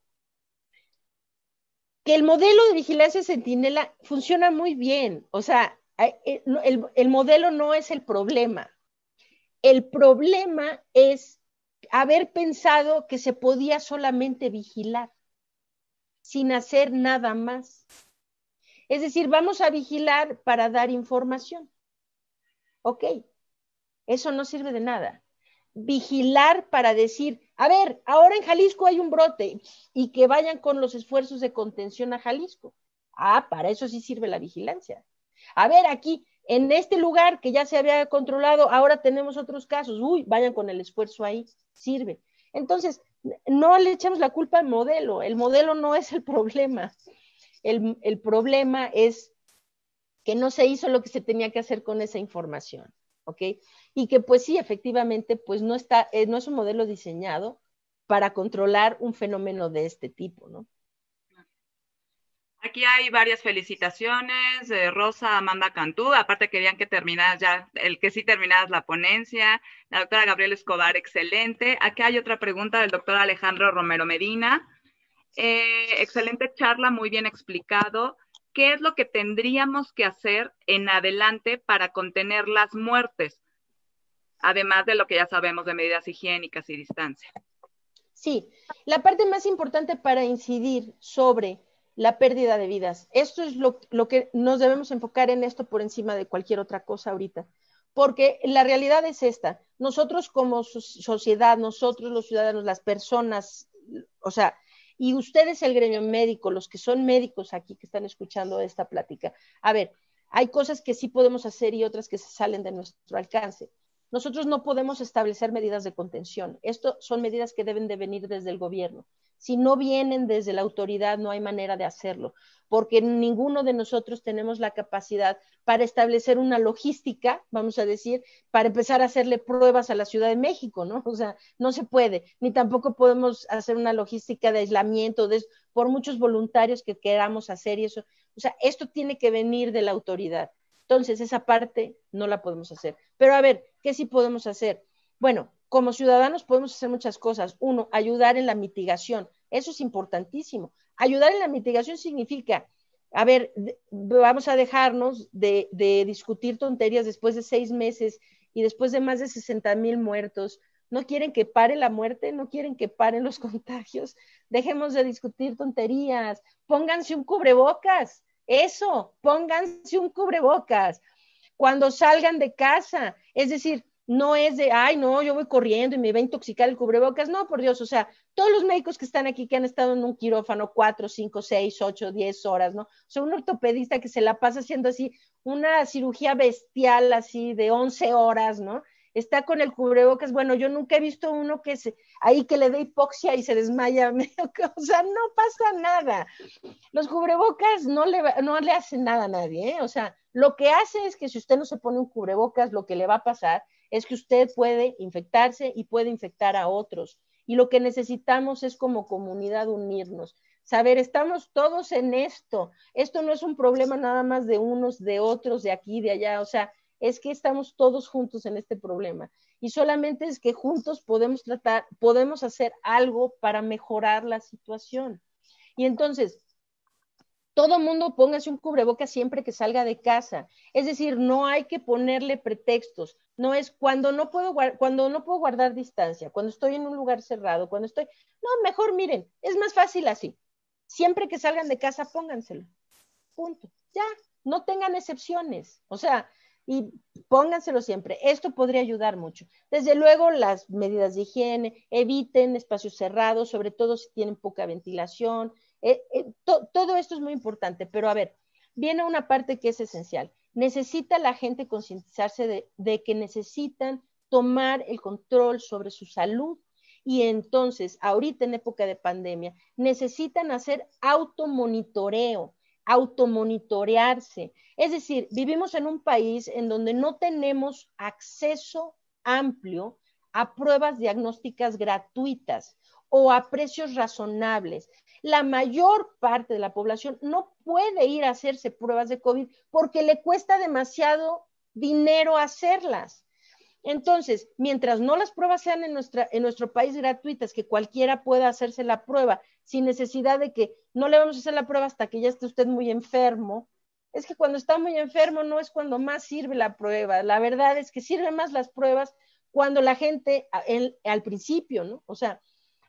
que el modelo de vigilancia Centinela funciona muy bien. O sea, el modelo no es el problema. El problema es haber pensado que se podía solamente vigilar sin hacer nada más. Es decir, vamos a vigilar para dar información. Ok, eso no sirve de nada. Vigilar para decir, a ver, ahora en Jalisco hay un brote y que vayan con los esfuerzos de contención a Jalisco. Para eso sí sirve la vigilancia. A ver, aquí, en este lugar que ya se había controlado, ahora tenemos otros casos. Vayan con el esfuerzo ahí, sirve. Entonces, no le echamos la culpa al modelo. El modelo no es el problema. El problema es que no se hizo lo que se tenía que hacer con esa información, ¿ok? Y que pues sí, efectivamente, pues no es un modelo diseñado para controlar un fenómeno de este tipo, ¿no? Aquí hay varias felicitaciones de Rosa Amanda Cantú. Aparte querían que terminaras ya, que sí terminaras la ponencia. La doctora Gabriela Escobar, excelente. Aquí hay otra pregunta del doctor Alejandro Romero Medina. Excelente charla, muy bien explicado. ¿Qué es lo que tendríamos que hacer en adelante para contener las muertes? Además de lo que ya sabemos de medidas higiénicas y distancia. Sí, la parte más importante para incidir sobre la pérdida de vidas, esto es lo que nos debemos enfocar en esto por encima de cualquier otra cosa ahorita, porque la realidad es esta, nosotros como sociedad, nosotros los ciudadanos, las personas, o sea, y ustedes el gremio médico, los que son médicos aquí que están escuchando esta plática, a ver, hay cosas que sí podemos hacer y otras que se salen de nuestro alcance. Nosotros no podemos establecer medidas de contención. Esto son medidas que deben de venir desde el gobierno. Si no vienen desde la autoridad, no hay manera de hacerlo, porque ninguno de nosotros tenemos la capacidad para establecer una logística, vamos a decir, para empezar a hacerle pruebas a la Ciudad de México, ¿no? O sea, no se puede, ni tampoco podemos hacer una logística de aislamiento, por muchos voluntarios que queramos hacer y eso. O sea, esto tiene que venir de la autoridad. Entonces, esa parte no la podemos hacer. Pero a ver, ¿qué sí podemos hacer? Bueno, como ciudadanos podemos hacer muchas cosas. Uno, ayudar en la mitigación. Eso es importantísimo. Ayudar en la mitigación significa, a ver, vamos a dejarnos de discutir tonterías después de 6 meses y después de más de 60,000 muertos. ¿No quieren que pare la muerte? ¿No quieren que paren los contagios? Dejemos de discutir tonterías. Pónganse un cubrebocas. Eso, pónganse un cubrebocas cuando salgan de casa. Es decir, no es de, ay, no, yo voy corriendo y me va a intoxicar el cubrebocas. No, por Dios, o sea, todos los médicos que están aquí, que han estado en un quirófano 4, 5, 6, 8, 10 horas, ¿no? O sea, un ortopedista que se la pasa haciendo así una cirugía bestial, así de 11 horas, ¿no? Está con el cubrebocas. Bueno, yo nunca he visto uno ahí que le dé hipoxia y se desmaya, o sea, no pasa nada. Los cubrebocas no le hacen nada a nadie, ¿eh? O sea, lo que hace es que si usted no se pone un cubrebocas, lo que le va a pasar es que usted puede infectarse y puede infectar a otros. Y lo que necesitamos es como comunidad unirnos. Saber, estamos todos en esto. Esto no es un problema nada más de unos, de otros, de aquí, de allá. O sea, es que estamos todos juntos en este problema. Y solamente es que juntos podemos hacer algo para mejorar la situación. Y entonces, todo mundo póngase un cubrebocas siempre que salga de casa. Es decir, no hay que ponerle pretextos. No es cuando no puedo guardar distancia, cuando estoy en un lugar cerrado, no, mejor miren, es más fácil así. Siempre que salgan de casa, pónganselo. Punto. Ya, no tengan excepciones. O sea, y pónganselo siempre. Esto podría ayudar mucho. Desde luego, las medidas de higiene, eviten espacios cerrados, sobre todo si tienen poca ventilación. Todo esto es muy importante, pero a ver, viene una parte que es esencial. Necesita la gente concientizarse de que necesitan tomar el control sobre su salud y entonces, ahorita en época de pandemia, necesitan hacer automonitorearse. Es decir, vivimos en un país en donde no tenemos acceso amplio a pruebas diagnósticas gratuitas o a precios razonables. La mayor parte de la población no puede ir a hacerse pruebas de COVID porque le cuesta demasiado dinero hacerlas. Entonces, mientras no las pruebas sean en nuestro país gratuitas, que cualquiera pueda hacerse la prueba sin necesidad de que no le vamos a hacer la prueba hasta que ya esté usted muy enfermo, es que cuando está muy enfermo no es cuando más sirve la prueba. La verdad es que sirven más las pruebas cuando la gente, al principio, ¿no? O sea,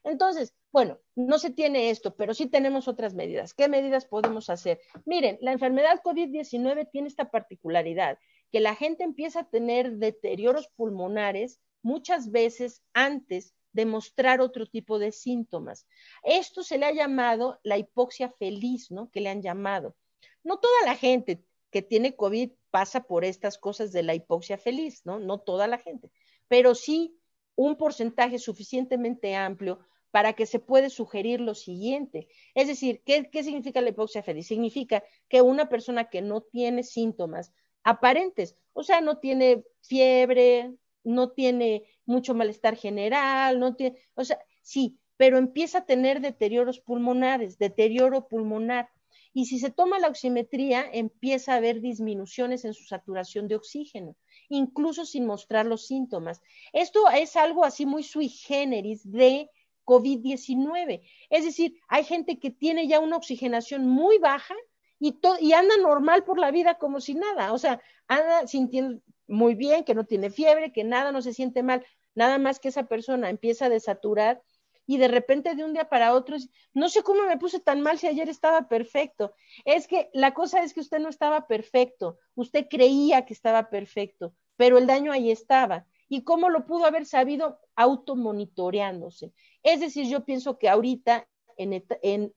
entonces, bueno, no se tiene esto, pero sí tenemos otras medidas. ¿Qué medidas podemos hacer? Miren, la enfermedad COVID-19 tiene esta particularidad, que la gente empieza a tener deterioros pulmonares muchas veces antes de mostrar otro tipo de síntomas. Esto se le ha llamado la hipoxia feliz, ¿no? Que le han llamado. No toda la gente que tiene COVID pasa por estas cosas de la hipoxia feliz, ¿no? No toda la gente, pero sí un porcentaje suficientemente amplio para que se puede sugerir lo siguiente. Es decir, ¿qué significa la hipoxia feliz? Significa que una persona que no tiene síntomas aparentes, o sea, no tiene fiebre, no tiene mucho malestar general, no tiene, o sea, sí, pero empieza a tener deterioros pulmonares, deterioro pulmonar. Y si se toma la oximetría, empieza a haber disminuciones en su saturación de oxígeno, incluso sin mostrar los síntomas. Esto es algo así muy sui generis de COVID-19. Es decir, hay gente que tiene ya una oxigenación muy baja y anda normal por la vida como si nada. O sea, anda sintiendo muy bien, que no tiene fiebre, que nada, no se siente mal. Nada más que esa persona empieza a desaturar y de repente de un día para otro, no sé cómo me puse tan mal si ayer estaba perfecto. Es que la cosa es que usted no estaba perfecto, usted creía que estaba perfecto, pero el daño ahí estaba. ¿Y cómo lo pudo haber sabido? Automonitoreándose. Es decir, yo pienso que ahorita en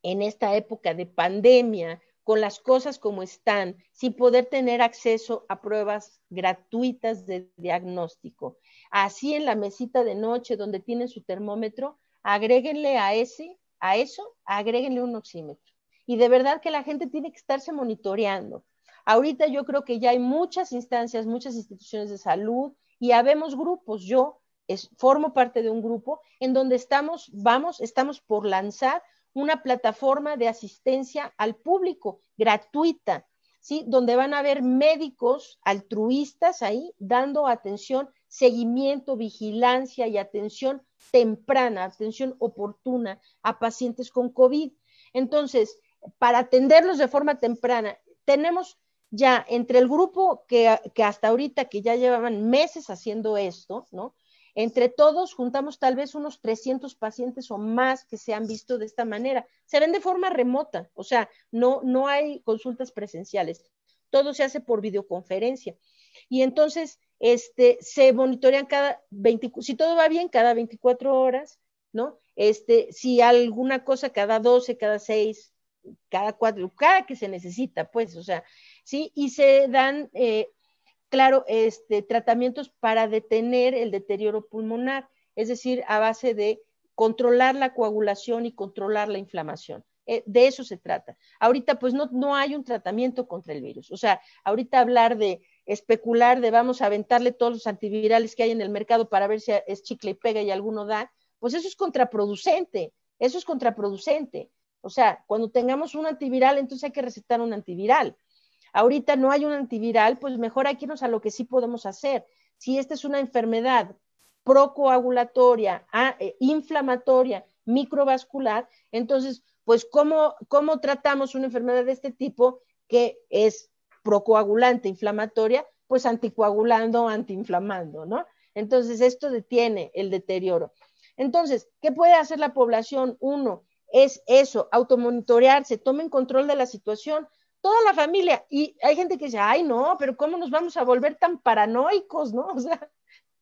esta época de pandemia, con las cosas como están, sin poder tener acceso a pruebas gratuitas de diagnóstico. Así en la mesita de noche donde tienen su termómetro, agréguenle a eso, agréguenle un oxímetro. Y de verdad que la gente tiene que estarse monitoreando. Ahorita yo creo que ya hay muchas instancias, muchas instituciones de salud y habemos grupos. Yo formo parte de un grupo en donde estamos por lanzar una plataforma de asistencia al público gratuita, ¿sí? Donde van a haber médicos altruistas ahí dando atención, seguimiento, vigilancia y atención temprana, atención oportuna a pacientes con COVID. Entonces, para atenderlos de forma temprana, tenemos ya entre el grupo que hasta ahorita, que ya llevaban meses haciendo esto, ¿no? Entre todos juntamos tal vez unos 300 pacientes o más que se han visto de esta manera. Se ven de forma remota, o sea, no hay consultas presenciales. Todo se hace por videoconferencia. Y entonces se monitorean si todo va bien, cada 24 horas, ¿no? Si alguna cosa cada 12, cada 6, cada 4, cada que se necesita, pues, o sea, ¿sí? Y se dan claro, tratamientos para detener el deterioro pulmonar, es decir, a base de controlar la coagulación y controlar la inflamación. De eso se trata. Ahorita pues no hay un tratamiento contra el virus. O sea, ahorita hablar de especular de vamos a aventarle todos los antivirales que hay en el mercado para ver si es chicle y pega y alguno da, pues eso es contraproducente. Eso es contraproducente. O sea, cuando tengamos un antiviral, entonces hay que recetar un antiviral. Ahorita no hay un antiviral, pues mejor hay que irnos a lo que sí podemos hacer. Si esta es una enfermedad procoagulatoria, inflamatoria, microvascular, entonces, pues, ¿cómo tratamos una enfermedad de este tipo que es procoagulante, inflamatoria? Pues anticoagulando, antiinflamando, ¿no? Entonces, esto detiene el deterioro. Entonces, ¿qué puede hacer la población? Uno, es eso, automonitorearse, tomen control de la situación, toda la familia. Y hay gente que dice, ay, no, pero ¿cómo nos vamos a volver tan paranoicos, no? O sea,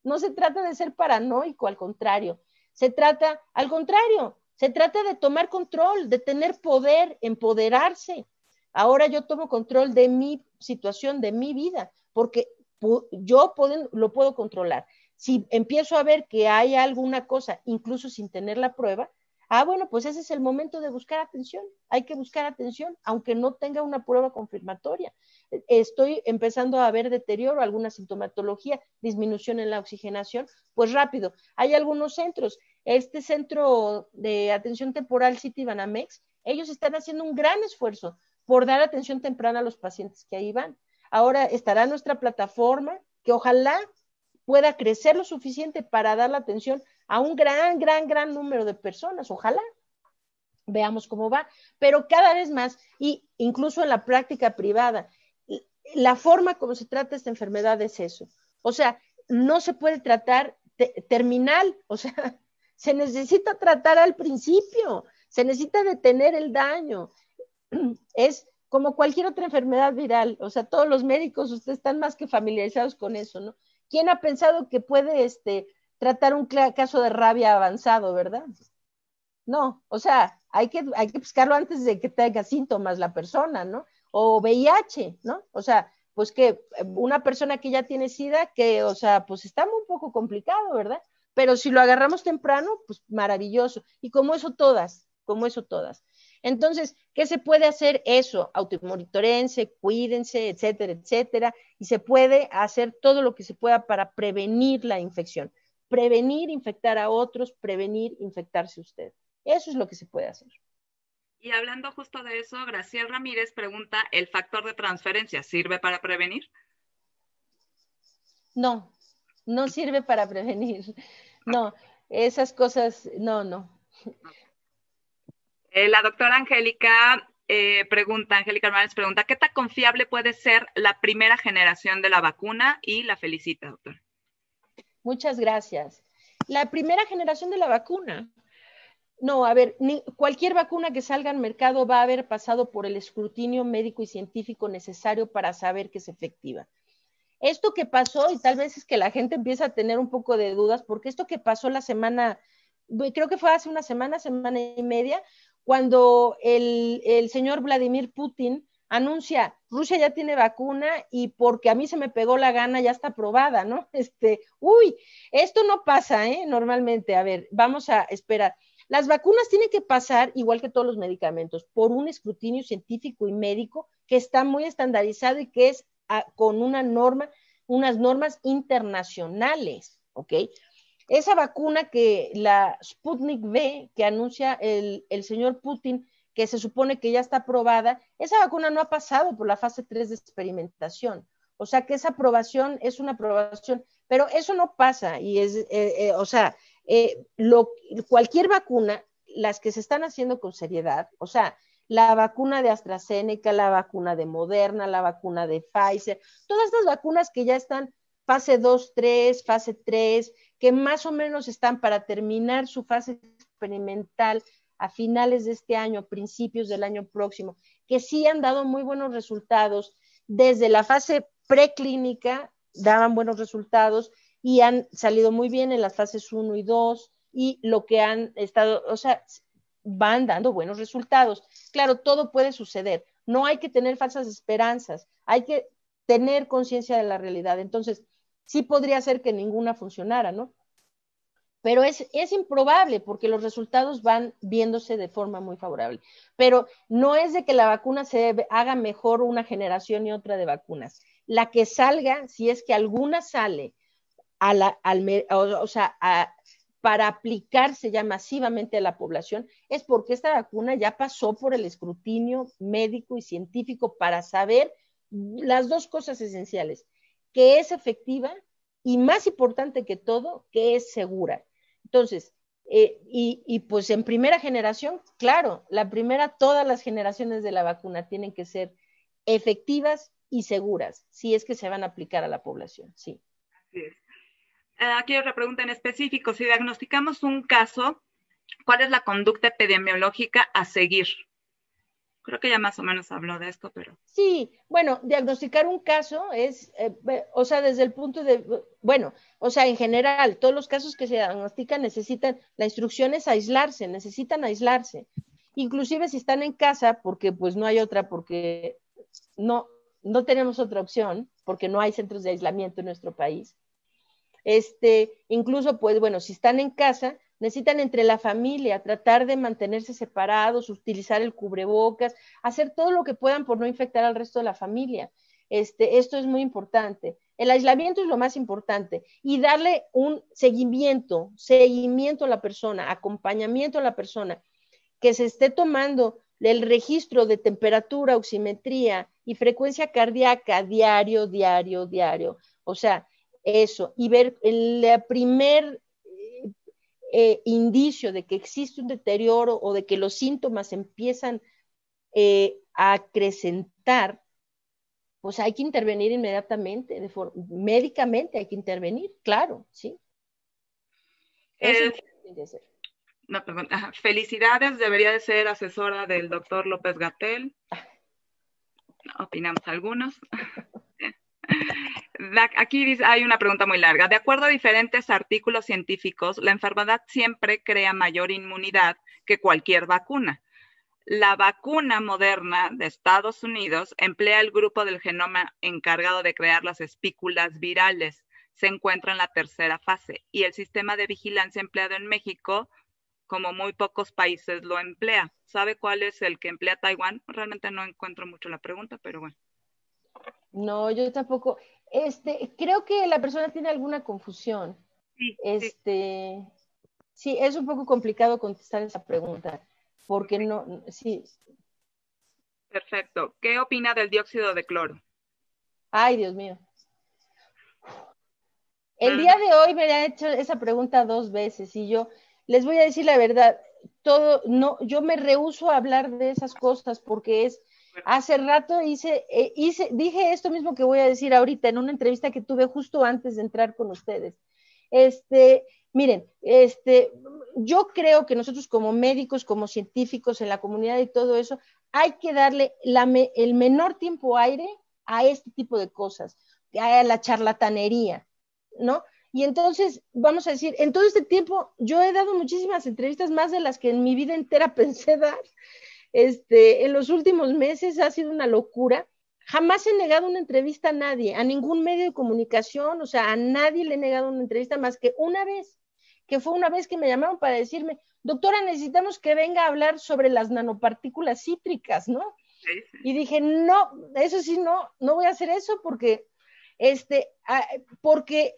no se trata de ser paranoico, al contrario. Se trata de tomar control, de tener poder, empoderarse. Ahora yo tomo control de mi situación, de mi vida, porque yo lo puedo controlar. Si empiezo a ver que hay alguna cosa, incluso sin tener la prueba, bueno, pues ese es el momento de buscar atención. Hay que buscar atención, aunque no tenga una prueba confirmatoria. Estoy empezando a ver deterioro, alguna sintomatología, disminución en la oxigenación, pues rápido. Hay algunos centros. Este centro de atención temporal Citibanamex, ellos están haciendo un gran esfuerzo por dar atención temprana a los pacientes que ahí van. Ahora estará nuestra plataforma, que ojalá pueda crecer lo suficiente para dar la atención a un gran número de personas, ojalá. Veamos cómo va, pero cada vez más, y incluso en la práctica privada, la forma como se trata esta enfermedad es eso. O sea, no se puede tratar terminal, o sea, se necesita tratar al principio, se necesita detener el daño. Es como cualquier otra enfermedad viral, o sea, todos los médicos, ustedes están más que familiarizados con eso, ¿no? ¿Quién ha pensado que puede tratar un caso de rabia avanzado, verdad? No, o sea, hay que buscarlo antes de que tenga síntomas la persona, ¿no? O VIH, ¿no? O sea, pues que una persona que ya tiene SIDA, que, o sea, pues está un poco complicado, ¿verdad? Pero si lo agarramos temprano, pues maravilloso. Y como eso todas. Entonces, ¿qué se puede hacer? Eso, automonitorense, cuídense, etcétera, etcétera. Y se puede hacer todo lo que se pueda para prevenir la infección. Prevenir infectar a otros, prevenir infectarse usted. Eso es lo que se puede hacer. Y hablando justo de eso, Graciela Ramírez pregunta, ¿el factor de transferencia sirve para prevenir? No, no sirve para prevenir. No, esas cosas, no. La doctora Angélica Hernández pregunta, ¿qué tan confiable puede ser la primera generación de la vacuna? Y la felicita, doctora. Muchas gracias. la primera generación de la vacuna. No, a ver, cualquier vacuna que salga al mercado va a haber pasado por el escrutinio médico y científico necesario para saber que es efectiva. Esto que pasó, y tal vez es que la gente empieza a tener un poco de dudas, porque esto que pasó la semana, creo que fue hace una semana y media, cuando el señor Vladimir Putin anuncia, Rusia ya tiene vacuna y porque a mí se me pegó la gana ya está aprobada, ¿no? Esto no pasa, normalmente. A ver, vamos a esperar. Las vacunas tienen que pasar, igual que todos los medicamentos, por un escrutinio científico y médico que está muy estandarizado y que es con unas normas internacionales, ¿ok? Esa vacuna que la Sputnik V, que anuncia el señor Putin, que se supone que ya está aprobada, esa vacuna no ha pasado por la fase 3 de experimentación. O sea que esa aprobación es una aprobación, pero eso no pasa y cualquier vacuna, las que se están haciendo con seriedad, o sea, la vacuna de AstraZeneca, la vacuna de Moderna, la vacuna de Pfizer, todas estas vacunas que ya están fase 2, 3, fase 3, que más o menos están para terminar su fase experimental a finales de este año, principios del año próximo, que sí han dado muy buenos resultados. Desde la fase preclínica daban buenos resultados y han salido muy bien en las fases 1 y 2 y lo que han estado, o sea, van dando buenos resultados. Claro, todo puede suceder. No hay que tener falsas esperanzas, hay que tener conciencia de la realidad. Entonces, sí podría ser que ninguna funcionara, ¿no? Pero es improbable porque los resultados van viéndose de forma muy favorable. Pero no es de que la vacuna se haga mejor una generación y otra de vacunas. La que salga, si es que alguna sale para aplicarse ya masivamente a la población, es porque esta vacuna ya pasó por el escrutinio médico y científico para saber las dos cosas esenciales, que es efectiva y más importante que todo, que es segura. Entonces, pues en primera generación, claro, la primera, todas las generaciones de la vacuna tienen que ser efectivas y seguras, si es que se van a aplicar a la población, sí. Así es. Aquí otra pregunta en específico. Si diagnosticamos un caso, ¿cuál es la conducta epidemiológica a seguir? Creo que ya más o menos habló de esto, pero... Sí, bueno, diagnosticar un caso es, desde el punto de, en general, todos los casos que se diagnostican necesitan, la instrucción es aislarse, necesitan aislarse. Inclusive si están en casa, porque pues no hay otra, porque no tenemos otra opción, porque no hay centros de aislamiento en nuestro país. Incluso, pues bueno, si están en casa, necesitan entre la familia tratar de mantenerse separados, utilizar el cubrebocas, hacer todo lo que puedan por no infectar al resto de la familia. Esto es muy importante. El aislamiento es lo más importante y darle un seguimiento a la persona, acompañamiento a la persona, que se esté tomando el registro de temperatura, oximetría y frecuencia cardíaca diario. O sea, eso, y ver el primer indicio de que existe un deterioro o de que los síntomas empiezan a acrecentar, pues hay que intervenir inmediatamente, médicamente hay que intervenir, claro, ¿sí? Eso tiene que ser. No, perdón. Felicidades, debería de ser asesora del doctor López-Gatell. Opinamos algunos. Aquí dice, hay una pregunta muy larga. De acuerdo a diferentes artículos científicos, la enfermedad siempre crea mayor inmunidad que cualquier vacuna. La vacuna Moderna de Estados Unidos emplea el grupo del genoma encargado de crear las espículas virales. Se encuentra en la tercera fase y el sistema de vigilancia empleado en México, como muy pocos países, lo emplea. ¿Sabe cuál es el que emplea Taiwán? Realmente no encuentro mucho la pregunta, pero bueno. No, yo tampoco. Creo que la persona tiene alguna confusión. Sí, sí, es un poco complicado contestar esa pregunta, porque sí. Perfecto. ¿Qué opina del dióxido de cloro? Ay, Dios mío. El día de hoy me han hecho esa pregunta 2 veces y yo les voy a decir la verdad, yo me rehúso a hablar de esas cosas porque hace rato dije esto mismo que voy a decir ahorita en una entrevista que tuve justo antes de entrar con ustedes. Miren, yo creo que nosotros como médicos, como científicos en la comunidad y todo eso, hay que darle el menor tiempo aire a este tipo de cosas, a la charlatanería, ¿no? Y entonces, vamos a decir, en todo este tiempo yo he dado muchísimas entrevistas, más de las que en mi vida entera pensé dar. En los últimos meses ha sido una locura. Jamás he negado una entrevista a nadie, a ningún medio de comunicación, o sea, a nadie le he negado una entrevista más que una vez, que fue una vez que me llamaron para decirme, doctora, necesitamos que venga a hablar sobre las nanopartículas cítricas, ¿no? Sí, sí. Y dije, no, eso sí, no voy a hacer eso porque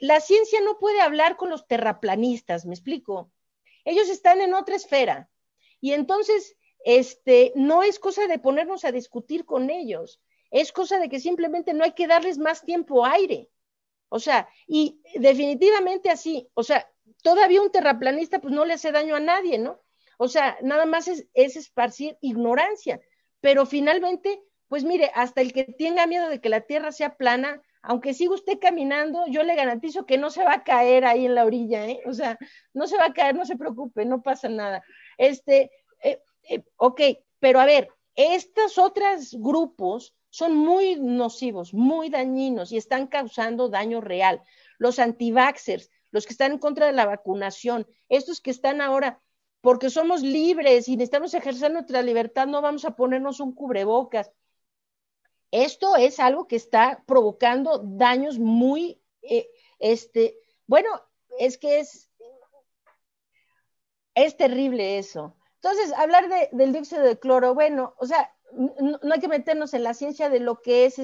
la ciencia no puede hablar con los terraplanistas, ¿me explico? Ellos están en otra esfera. Y entonces, no es cosa de ponernos a discutir con ellos, es cosa de que simplemente no hay que darles más tiempo aire. O sea, y definitivamente así, o sea, todavía un terraplanista pues no le hace daño a nadie, ¿no? O sea, nada más es esparcir ignorancia, pero finalmente, pues mire, hasta el que tenga miedo de que la Tierra sea plana, aunque siga usted caminando, yo le garantizo que no se va a caer ahí en la orilla, ¿eh? O sea, no se va a caer, no se preocupe, no pasa nada. Ok, pero a ver, estos otros grupos son muy nocivos, muy dañinos y están causando daño real. Los anti-vaxxers, los que están en contra de la vacunación, estos que están ahora, porque somos libres y necesitamos ejercer nuestra libertad, no vamos a ponernos un cubrebocas. Esto es algo que está provocando daños muy, bueno, es que es terrible eso. Entonces, hablar del dióxido de cloro, bueno, o sea, no hay que meternos en la ciencia de lo que es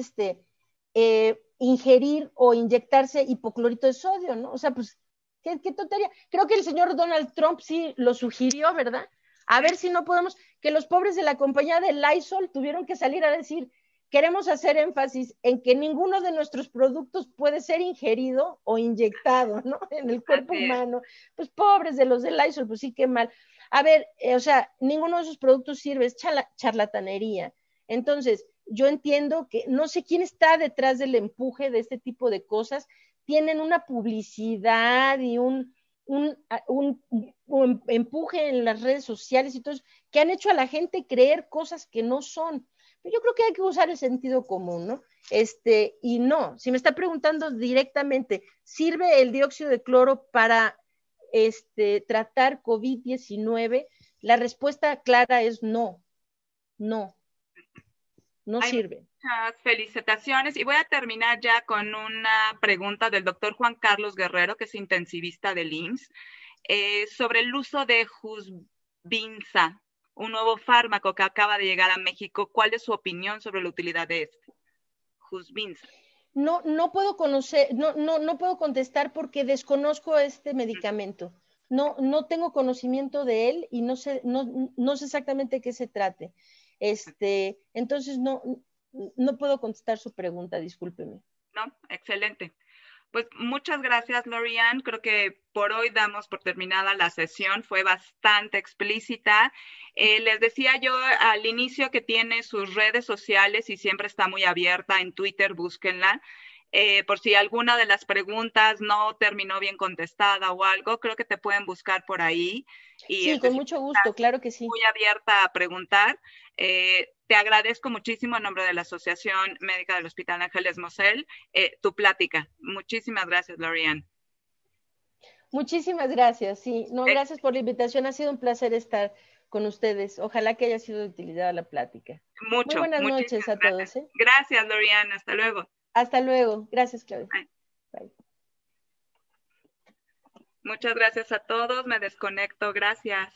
ingerir o inyectarse hipoclorito de sodio, ¿no? O sea, pues, qué tontería. Creo que el señor Donald Trump sí lo sugirió, ¿verdad? A ver si no podemos, que los pobres de la compañía de Lysol tuvieron que salir a decir, queremos hacer énfasis en que ninguno de nuestros productos puede ser ingerido o inyectado, ¿no? En el cuerpo humano. Pues pobres de los de Lysol, pues sí, qué mal. A ver, o sea, ninguno de esos productos sirve, es charlatanería. Entonces, yo entiendo que no sé quién está detrás del empuje de este tipo de cosas. Tienen una publicidad y un empuje en las redes sociales y todo eso, que han hecho a la gente creer cosas que no son. Yo creo que hay que usar el sentido común, ¿no? Y no, si me está preguntando directamente, ¿sirve el dióxido de cloro para tratar COVID-19? La respuesta clara es no, no sirve. Muchas felicitaciones y voy a terminar ya con una pregunta del doctor Juan Carlos Guerrero, que es intensivista del IMSS, sobre el uso de Husvinza, un nuevo fármaco que acaba de llegar a México. ¿Cuál es su opinión sobre la utilidad de este? Husvinza. No puedo conocer, no puedo contestar porque desconozco este medicamento. No tengo conocimiento de él y no sé exactamente de qué se trate. Entonces no puedo contestar su pregunta, discúlpeme. No, excelente. Pues muchas gracias, Lori-Ann. Creo que por hoy damos por terminada la sesión. Fue bastante explícita. Les decía yo al inicio que tiene sus redes sociales y siempre está muy abierta. En Twitter, búsquenla. Por si alguna de las preguntas no terminó bien contestada o algo, creo que te pueden buscar por ahí. Y sí, con mucho gusto, claro que sí. Muy abierta a preguntar. Te agradezco muchísimo en nombre de la Asociación Médica del Hospital Ángeles Mosel tu plática. Muchísimas gracias, Lori-Ann. Muchísimas gracias, sí. No, gracias por la invitación. Ha sido un placer estar con ustedes. Ojalá que haya sido de utilidad la plática. Muy buenas noches a todos. Gracias, Lori-Ann. Hasta luego. Hasta luego. Gracias, Claudia. Bye. Muchas gracias a todos. Me desconecto. Gracias.